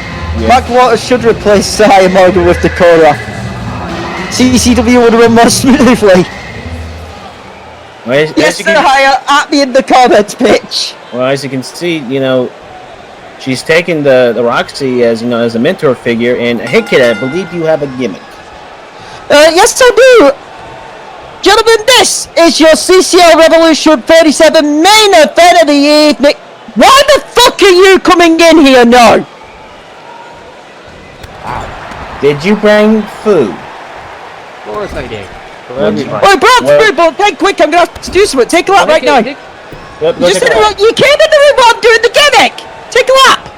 [SPEAKER 2] Mac Waters should replace Sahaya Morgan with Dakota. CCW would run more smoothly.
[SPEAKER 3] Well,
[SPEAKER 2] Yes, Sahaya, at me in the comments, bitch.
[SPEAKER 3] Well, as you can see, she's taken the Roxy as as a mentor figure, and hey kid, I believe you have a gimmick.
[SPEAKER 2] Yes, I do. Gentlemen, this is your CCL Revolution 37 main event of the evening. Why the fuck are you coming in here now?
[SPEAKER 3] Did you bring food?
[SPEAKER 12] Of course I did.
[SPEAKER 2] Wait, brought food, but take quick, I'm gonna have to do something. Take a lap right now. You came in the room while I'm doing the gimmick. Take a lap.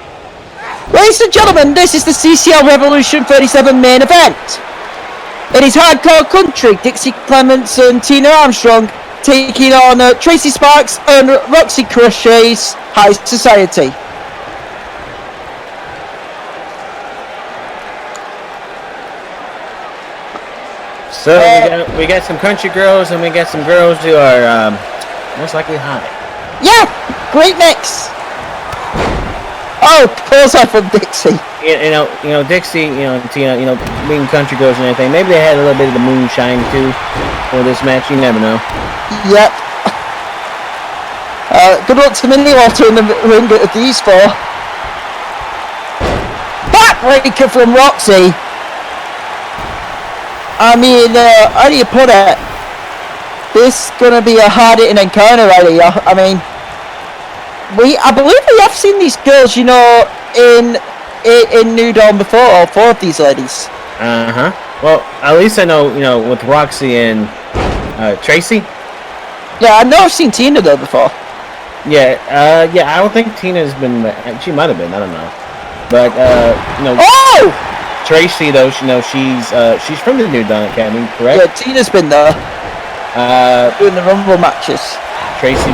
[SPEAKER 2] Ladies and gentlemen, this is the CCL Revolution 37 main event. It is Hardcore Country, Dixie, Clemets and Tina Armstrong taking on Tracy Sparxx and Roxy Crochet's High Society.
[SPEAKER 3] So we got some country girls and we got some girls who are most likely high.
[SPEAKER 2] Yeah, great mix. Oh, pulls out from Dixie.
[SPEAKER 3] Dixie, Tina, being country girls and everything. Maybe they had a little bit of the moonshine too for this match. You never know.
[SPEAKER 2] Yep. Good luck to Minnie Walter in the ring at these four. Backbreaker from Roxy. I mean, how do you put it? This is gonna be a hard-hitting encounter right here. I mean, I believe we have seen these girls, in New Dawn before, all four of these ladies.
[SPEAKER 3] Well, at least I know, with Roxy and Tracy.
[SPEAKER 2] Yeah, I know I've seen Tina though before.
[SPEAKER 3] Yeah, I don't think Tina's been. She might have been. I don't know, but
[SPEAKER 2] Oh!
[SPEAKER 3] Tracy though, she's from the New Dawn Academy, correct?
[SPEAKER 2] Yeah, Tina's been there. Doing the Rumble matches.
[SPEAKER 3] Tracy,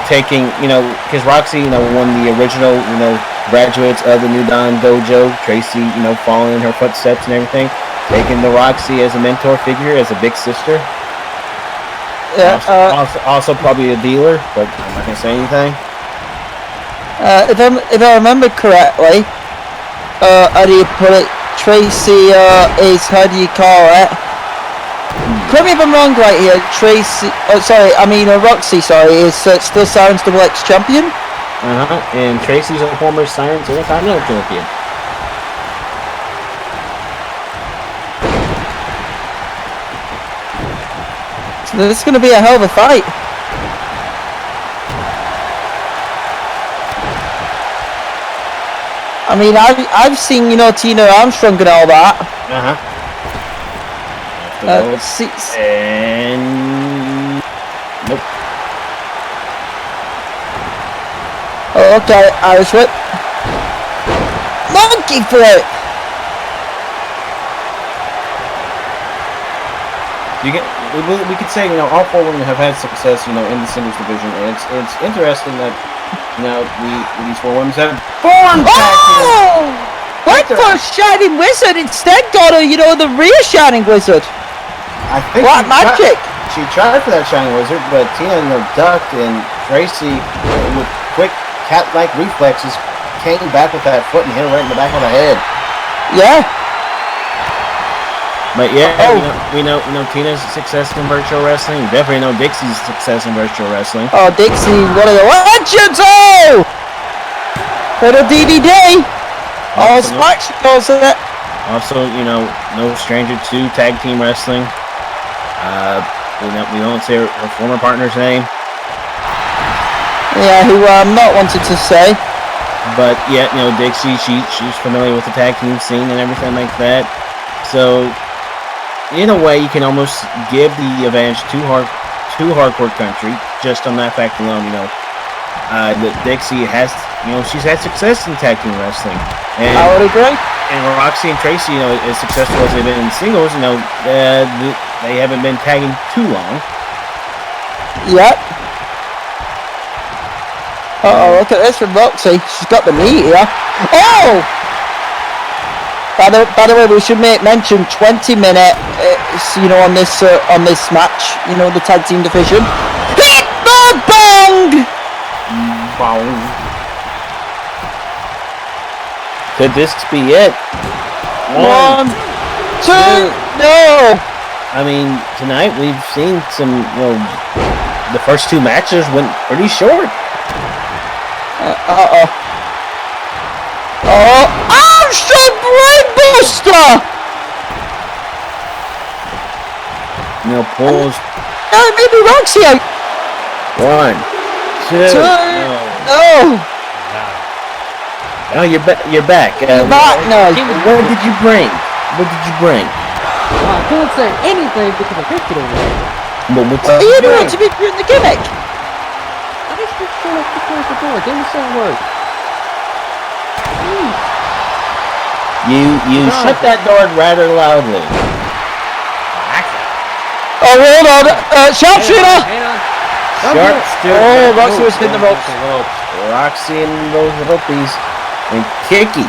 [SPEAKER 3] taking, because Roxy, won the original, graduates of the New Dawn Dojo. Tracy, following in her footsteps and everything. Taking the Roxy as a mentor figure, as a big sister.
[SPEAKER 2] Yeah.
[SPEAKER 3] Also probably a dealer, but I'm not gonna say anything.
[SPEAKER 2] If I remember correctly, how do you put it? Tracy is, how do you call it? Correct me if I'm wrong right here. Tracy, Roxy, is still Siren's Double X champion.
[SPEAKER 3] And Tracy's a former Siren's Intercontinental champion.
[SPEAKER 2] So this is going to be a hell of a fight. I mean, I've seen, Tina Armstrong and all that.
[SPEAKER 3] And nope.
[SPEAKER 2] Oh, okay, Irish whip. Monkey flip.
[SPEAKER 3] we could say, all 4 women have had success, in the singles division, and it's interesting that, these 4 women have formed tag teams.
[SPEAKER 2] Went for a Shining Wizard, instead got a, the rear Shining Wizard.
[SPEAKER 3] I think
[SPEAKER 2] what magic!
[SPEAKER 3] She tried for that Shining Wizard, but Tina, ducked, and Tracy, with quick cat-like reflexes, came back with that foot and hit her right in the back of the head.
[SPEAKER 2] Yeah.
[SPEAKER 3] But we know Tina's success in virtual wrestling. We definitely know Dixie's success in virtual wrestling.
[SPEAKER 2] Oh, Dixie, one of the legends! Oh! For the DVD. Oh, Sparxx goes to that.
[SPEAKER 3] Also, no stranger to tag team wrestling. We won't say her former partner's name.
[SPEAKER 2] Yeah, who I'm not wanting to say.
[SPEAKER 3] But yeah, Dixie, she's familiar with the tag team scene and everything like that. So, in a way, you can almost give the advantage to hardcore country just on that fact alone. That Dixie has, she's had success in tag team wrestling. And,
[SPEAKER 2] I would agree.
[SPEAKER 3] And Roxy and Tracy, as successful as they've been in singles, they haven't been tagging too long.
[SPEAKER 2] Yep. Uh-oh, look at this from Roxy. She's got the meat here. Oh! By the way, we should mention 20-minute, on this match, the tag team division. Hit the bong!
[SPEAKER 3] Bong. Could this be it?
[SPEAKER 2] 1, 2, no!
[SPEAKER 3] I mean, tonight we've seen some, the first 2 matches went pretty short.
[SPEAKER 2] Uh-oh. Oh, Armstrong Brainbuster!
[SPEAKER 3] Pulls.
[SPEAKER 2] Maybe Roxy out.
[SPEAKER 3] 1, 2.
[SPEAKER 2] No.
[SPEAKER 3] Oh, you're back.
[SPEAKER 2] You're back now.
[SPEAKER 3] What did you bring?
[SPEAKER 12] I can't say anything because I picked it over there.
[SPEAKER 2] Well, you don't want to be doing the gimmick.
[SPEAKER 12] I just feel like to close the door. Give me some work.
[SPEAKER 3] You shut that door rather loudly.
[SPEAKER 2] Oh, hold on. Sharpshooter!
[SPEAKER 12] Hang on.
[SPEAKER 3] Sharpshooter.
[SPEAKER 2] Oh, Roxy was hitting the ropes.
[SPEAKER 3] Roxy and those ropies. And Kicky.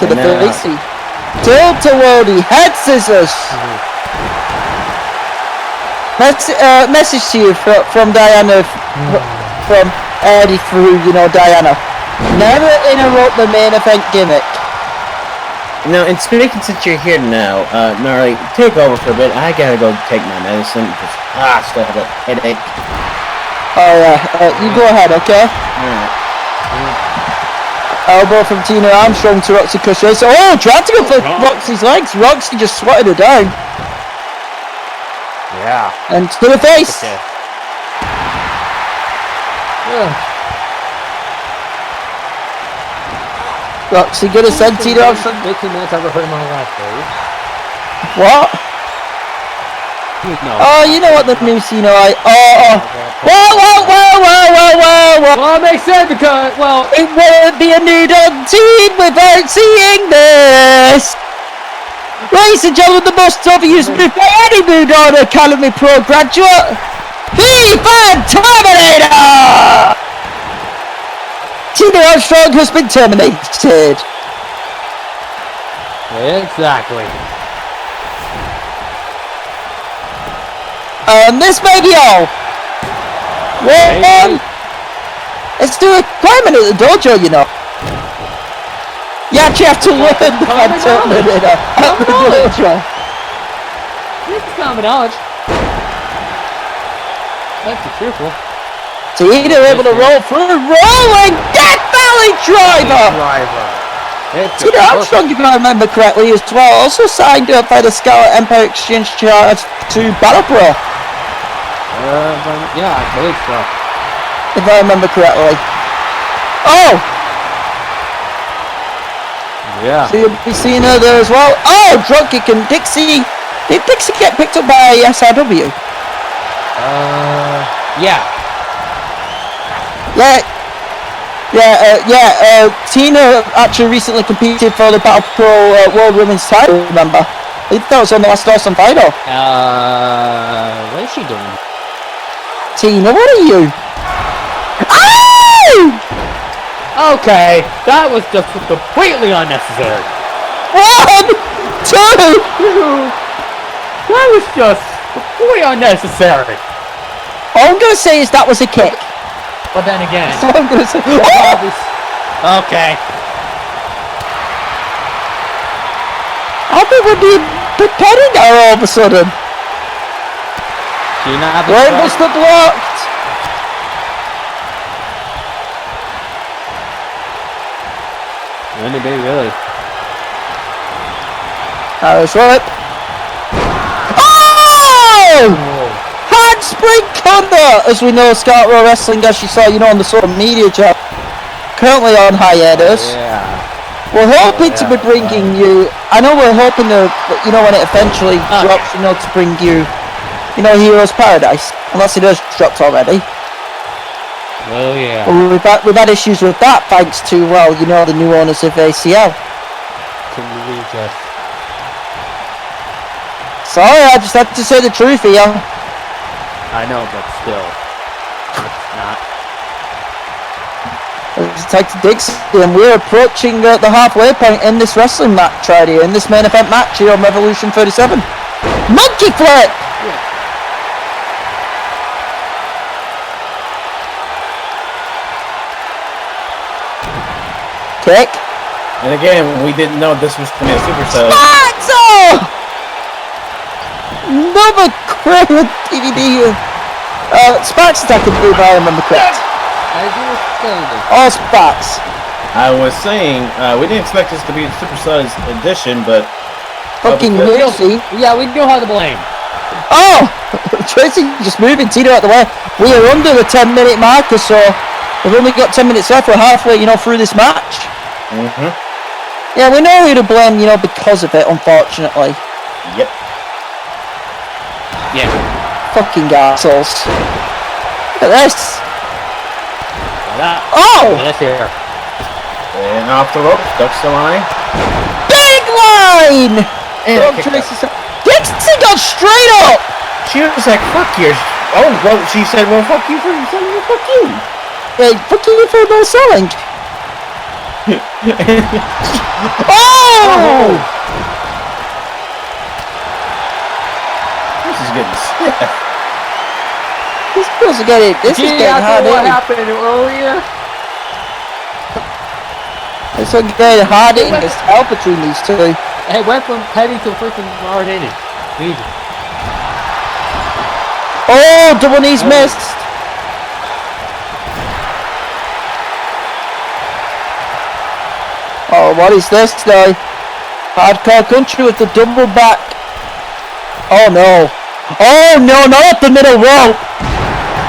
[SPEAKER 2] To the Felici. Tilt-a-woody. Head scissors. Message to you from Diana. From Eddie through, Diana. Never interrupt the main event gimmick.
[SPEAKER 3] Now, and speaking since you're here now, Gnarly, take over for a bit. I gotta go take my medicine because I still have a headache.
[SPEAKER 2] Oh yeah, you go ahead, okay?
[SPEAKER 3] Alright.
[SPEAKER 2] Elbow from Tina Armstrong to Roxy Kush. Oh, tried to go for Roxy's legs. Roxy just swatted her down.
[SPEAKER 12] Yeah.
[SPEAKER 2] And to the face.
[SPEAKER 12] Okay.
[SPEAKER 2] Roxy gonna send Tina Armstrong.
[SPEAKER 12] 15 minutes I've ever heard in my life, baby.
[SPEAKER 2] What?
[SPEAKER 12] No.
[SPEAKER 2] Oh, you know what the new scene I. Whoa!
[SPEAKER 12] Well, it makes sense because,
[SPEAKER 2] it won't be a new teen without seeing this. Ladies and gentlemen, the most obvious move by any Mood Order Academy Pro graduate, V-Fan Terminator! Tina Armstrong has been terminated.
[SPEAKER 12] Exactly.
[SPEAKER 2] And this may be all. Well, let's do a climbing at the dojo, You actually have to learn that Terminator at the dojo.
[SPEAKER 12] This is common knowledge. Let's be truthful.
[SPEAKER 2] Tina able to roll through, rolling Death Valley Driver! Tina Armstrong, if I remember correctly, as well, also signed up by the Scarlet Empire Exchange Charge to Battle Pro.
[SPEAKER 12] Yeah, I believe so.
[SPEAKER 2] If I remember correctly. Oh!
[SPEAKER 12] Yeah.
[SPEAKER 2] So you'll be seeing her there as well. Oh, drop kick and Dixie. Did Dixie get picked up by SRW?
[SPEAKER 12] Yeah.
[SPEAKER 2] Tina actually recently competed for the Battle Pro World Women's title, remember? I thought it was on the last Austin final.
[SPEAKER 12] What is she doing?
[SPEAKER 2] Tina, what are you? Oh!
[SPEAKER 12] Okay, that was just completely unnecessary.
[SPEAKER 2] 1, 2!
[SPEAKER 12] That was just completely unnecessary.
[SPEAKER 2] All I'm gonna say is that was a kick.
[SPEAKER 12] But then again,
[SPEAKER 2] That's all I'm gonna say. Oh!
[SPEAKER 12] okay.
[SPEAKER 2] I think we're being preparing now all of a sudden.
[SPEAKER 12] Do you not have
[SPEAKER 2] Where was the blocked?
[SPEAKER 12] When did they really?
[SPEAKER 2] Right. Oh! Handspring counter! As we know, Scarborough Wrestling, as you saw, on the social media chat, currently on hiatus.
[SPEAKER 12] Yeah.
[SPEAKER 2] We're hoping to be bringing you. I know we're hoping to, when it eventually drops, to bring you, Heroes Paradise. Unless it has dropped already.
[SPEAKER 12] Oh yeah.
[SPEAKER 2] Well, we've had issues with that thanks to, the new owners of ACL.
[SPEAKER 12] Can you just?
[SPEAKER 2] Sorry, I just had to say the truth here.
[SPEAKER 12] I know, but still, it's not.
[SPEAKER 2] Let's take to Dixie, and we're approaching the halfway point in this wrestling match right here, in this main event match here on Revolution 37. Monkey flip!
[SPEAKER 12] Yeah.
[SPEAKER 2] Kick.
[SPEAKER 3] And again, we didn't know this was going to be a superstar.
[SPEAKER 2] Sparxx! Another great DVD. Sparxx attack, if I remember correct. Oh, Sparxx.
[SPEAKER 3] I was saying, we didn't expect this to be a supersized edition, but...
[SPEAKER 2] Fucking Tracy.
[SPEAKER 12] Yeah, we know how to blame.
[SPEAKER 2] Oh! Tracy just moving Tina out the way. We are under the 10-minute marker, so we've only got 10 minutes left. We're halfway, through this match.
[SPEAKER 3] Mm-hmm.
[SPEAKER 2] Yeah, we know who to blame, because of it, unfortunately.
[SPEAKER 3] Yep.
[SPEAKER 12] Yeah.
[SPEAKER 2] Fucking assholes. Look at this. Oh!
[SPEAKER 12] Let's hear.
[SPEAKER 3] And off the rope, ducks the line.
[SPEAKER 2] Big line!
[SPEAKER 3] And
[SPEAKER 2] Dixie got straight up!
[SPEAKER 3] She was like, fuck yours. Oh, well, she said, well, fuck you for selling, fuck you.
[SPEAKER 2] Hey, fuck you for no selling. Oh!
[SPEAKER 3] This is getting stiff.
[SPEAKER 2] This girl's getting, this is getting hard
[SPEAKER 12] what
[SPEAKER 2] hitting.
[SPEAKER 12] happened earlier?
[SPEAKER 2] This one's getting hard hitting. There's hell between these two.
[SPEAKER 12] It went from petty to freaking hard hitting. Easy.
[SPEAKER 2] Oh, double knees missed. Oh, what is this now? Hardcore country with the double back. Oh no. Oh no, not the middle rope.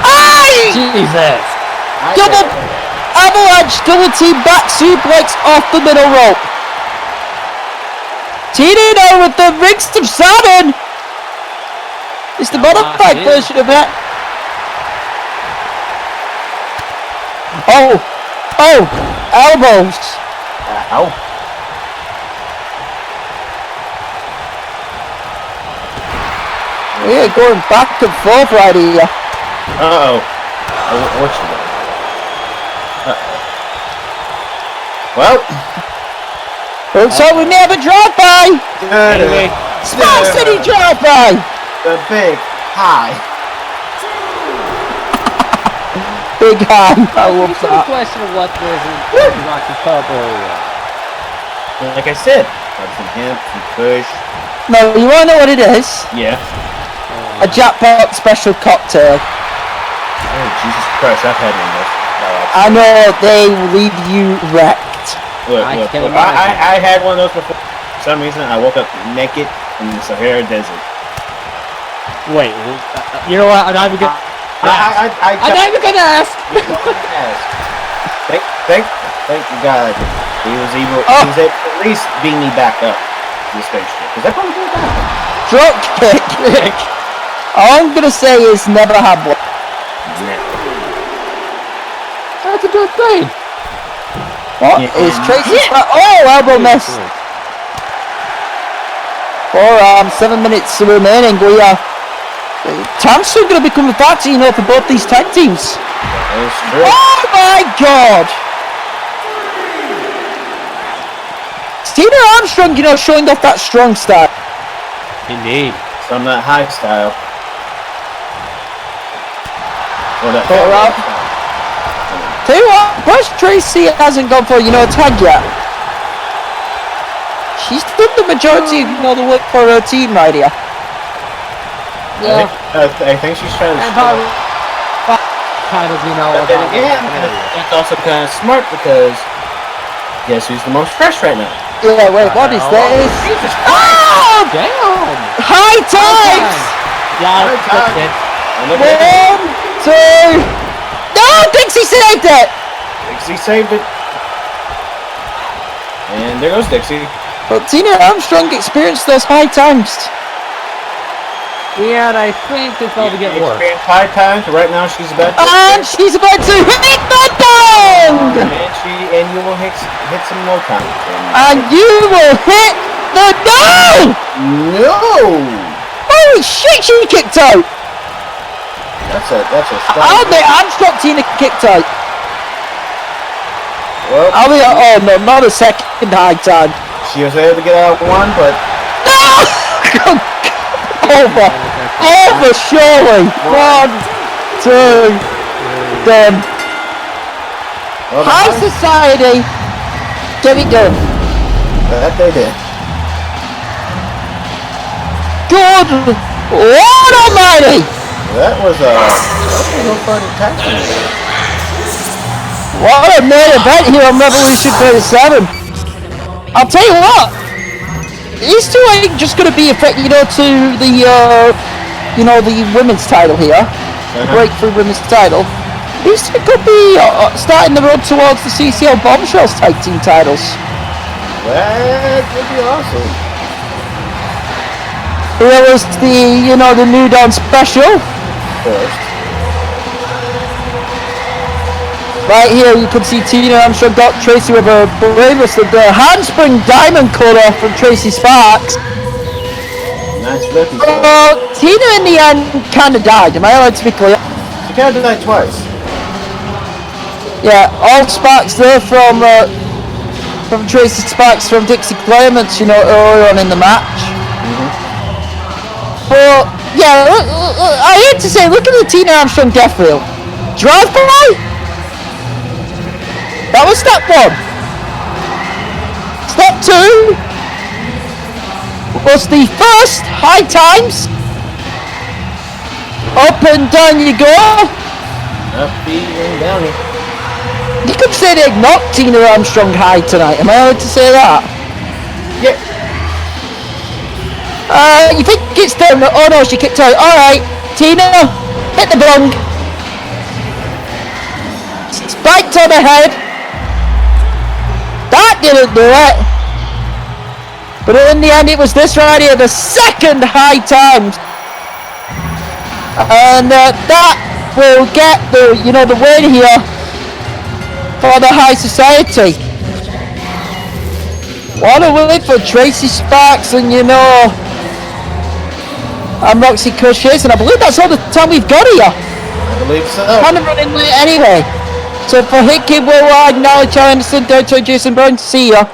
[SPEAKER 2] Aye!
[SPEAKER 12] Jesus.
[SPEAKER 2] Double avalanche, double team back suplex off the middle rope. Tina with the rings of Saturn. It's the modified version of that. Oh, elbows.
[SPEAKER 3] Ow.
[SPEAKER 2] We're going back and forth right here.
[SPEAKER 3] Uh-oh. What's she doing? Well.
[SPEAKER 2] Looks like we may have a drive-by.
[SPEAKER 3] Anyway.
[SPEAKER 2] Small City drive-by.
[SPEAKER 3] The big high.
[SPEAKER 2] Big high. I love
[SPEAKER 12] It's a
[SPEAKER 2] that.
[SPEAKER 12] question of what was in Roxy Pub earlier.
[SPEAKER 3] Like I said, got some hemp, some Kush.
[SPEAKER 2] No, you wanna know what it is?
[SPEAKER 3] Yeah.
[SPEAKER 2] A jackpot special cocktail.
[SPEAKER 3] Oh, Jesus Christ, I've had one of those.
[SPEAKER 2] I know they leave you wrecked.
[SPEAKER 3] Look. I had one of those before. For some reason, I woke up naked in the Sahara Desert.
[SPEAKER 12] Wait, you know what? I'm not even gonna. I'm not even gonna ask.
[SPEAKER 3] Thank God. He was able to at least beat me back up to the spaceship. Because I probably did that.
[SPEAKER 2] Drop kick. All I'm gonna say is never had one.
[SPEAKER 12] That's a good thing.
[SPEAKER 2] What is Tracy's elbow miss? Forearm, 7 minutes remaining. We are. Time's still going to be coming back to, for both these tag teams.
[SPEAKER 3] That is true.
[SPEAKER 2] Oh my God! Tina Armstrong, showing off that strong style.
[SPEAKER 12] Indeed.
[SPEAKER 3] Some of that high style. Or that
[SPEAKER 2] Forearm. Tell you what, Bush Tracy hasn't gone for, a tag yet. She's done the majority of, the work for her team right here.
[SPEAKER 12] Yeah.
[SPEAKER 3] I think she's trying to.
[SPEAKER 12] Kind of,
[SPEAKER 3] But then again, it's also kind of smart because guess who's the most fresh right now?
[SPEAKER 2] Yeah, wait, what is this? Oh!
[SPEAKER 12] Damn!
[SPEAKER 2] High times!
[SPEAKER 12] Yeah, that's it.
[SPEAKER 2] 1, 2. No, Dixie saved it!
[SPEAKER 3] Dixie saved it. And there goes Dixie.
[SPEAKER 2] But Tina Armstrong experienced those high times.
[SPEAKER 12] Yeah, and I think it's about to get worse.
[SPEAKER 3] High times. Right now, she's about to.
[SPEAKER 2] And she's about to hit the dong!
[SPEAKER 3] And you will hit some low times.
[SPEAKER 2] And you will hit the dong!
[SPEAKER 3] No!
[SPEAKER 2] Holy shit, she kicked out!
[SPEAKER 3] That's a
[SPEAKER 2] Oh, the Armstrong Tina kicked out.
[SPEAKER 3] Well,
[SPEAKER 2] oh no, not a second high time.
[SPEAKER 3] She was able to get out one, but
[SPEAKER 2] no! Over, surely. 1, 2, done. High society, get it done.
[SPEAKER 3] That they did.
[SPEAKER 2] Good Lord Almighty!
[SPEAKER 3] That was a no fun attack.
[SPEAKER 2] What a main event here on Revolution 37. I'll tell you what. These two ain't just going to be affected, to the, the women's title here. The breakthrough women's title. These two could be starting the road towards the CCL Bombshells tag team titles.
[SPEAKER 3] That would be awesome.
[SPEAKER 2] Here was the, the New Dawn special.
[SPEAKER 3] First.
[SPEAKER 2] Right here, you can see Tina Armstrong got Tracy with a bravest of the handspring diamond cutter from Tracy Sparxx.
[SPEAKER 3] Nice flippy.
[SPEAKER 2] Tina in the end kind of died. Am I allowed to be clear?
[SPEAKER 3] She kind of died twice.
[SPEAKER 2] Yeah, all Sparxx there from Tracy Sparxx from Dixie Clemets, earlier on in the match. But yeah, I hate to say, look at the Tina Armstrong death reel. Drive by. That was step 1. Step 2 was the first high times. Up and down you go.
[SPEAKER 3] Up and down.
[SPEAKER 2] You could say they knocked Tina Armstrong high tonight. Am I allowed to say that?
[SPEAKER 3] Yeah.
[SPEAKER 2] You think it's down? Oh no, she kicked out. Alright, Tina, hit the bong. Spiked on the head. That didn't do it. But in the end, it was this right here, the second high times. And that will get the, the win here for the high society. What a win for Tracy Sparxx and, and Roxy Kush, and I believe that's all the time we've got here.
[SPEAKER 3] I believe so.
[SPEAKER 2] Kind of running late anyway. So for Hickey, Worldwide, Knowledge, Anderson, Doto, Jason Brown, see ya.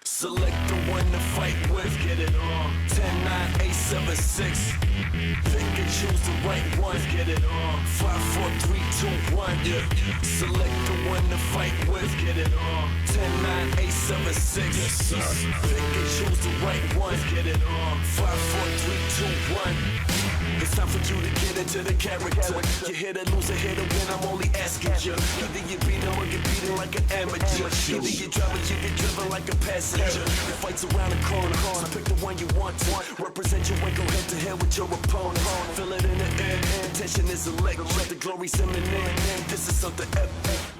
[SPEAKER 4] Select the one to fight with. Get it on. 10, 9, 8, 7, 6. Pick and choose the right one. Get it on. 5, 4, 3, 2, 1. Yeah. Select the one to fight with. Get it on. 10, 9, 8, 7, 6. Yes, sir. Pick and choose the right one. Get it on. 5, 4, 3, 2, 1. It's time for you to get into the character. You hit or lose or hit or win, I'm only asking you. Either you beat him or you beat him like an amateur. Either you drive or you get driven like a passenger. The fight's around the corner, so pick the one you want to. Represent your way, go head to head with your opponent. Feel it in the air, tension is electric. The glory's imminent, this is something epic.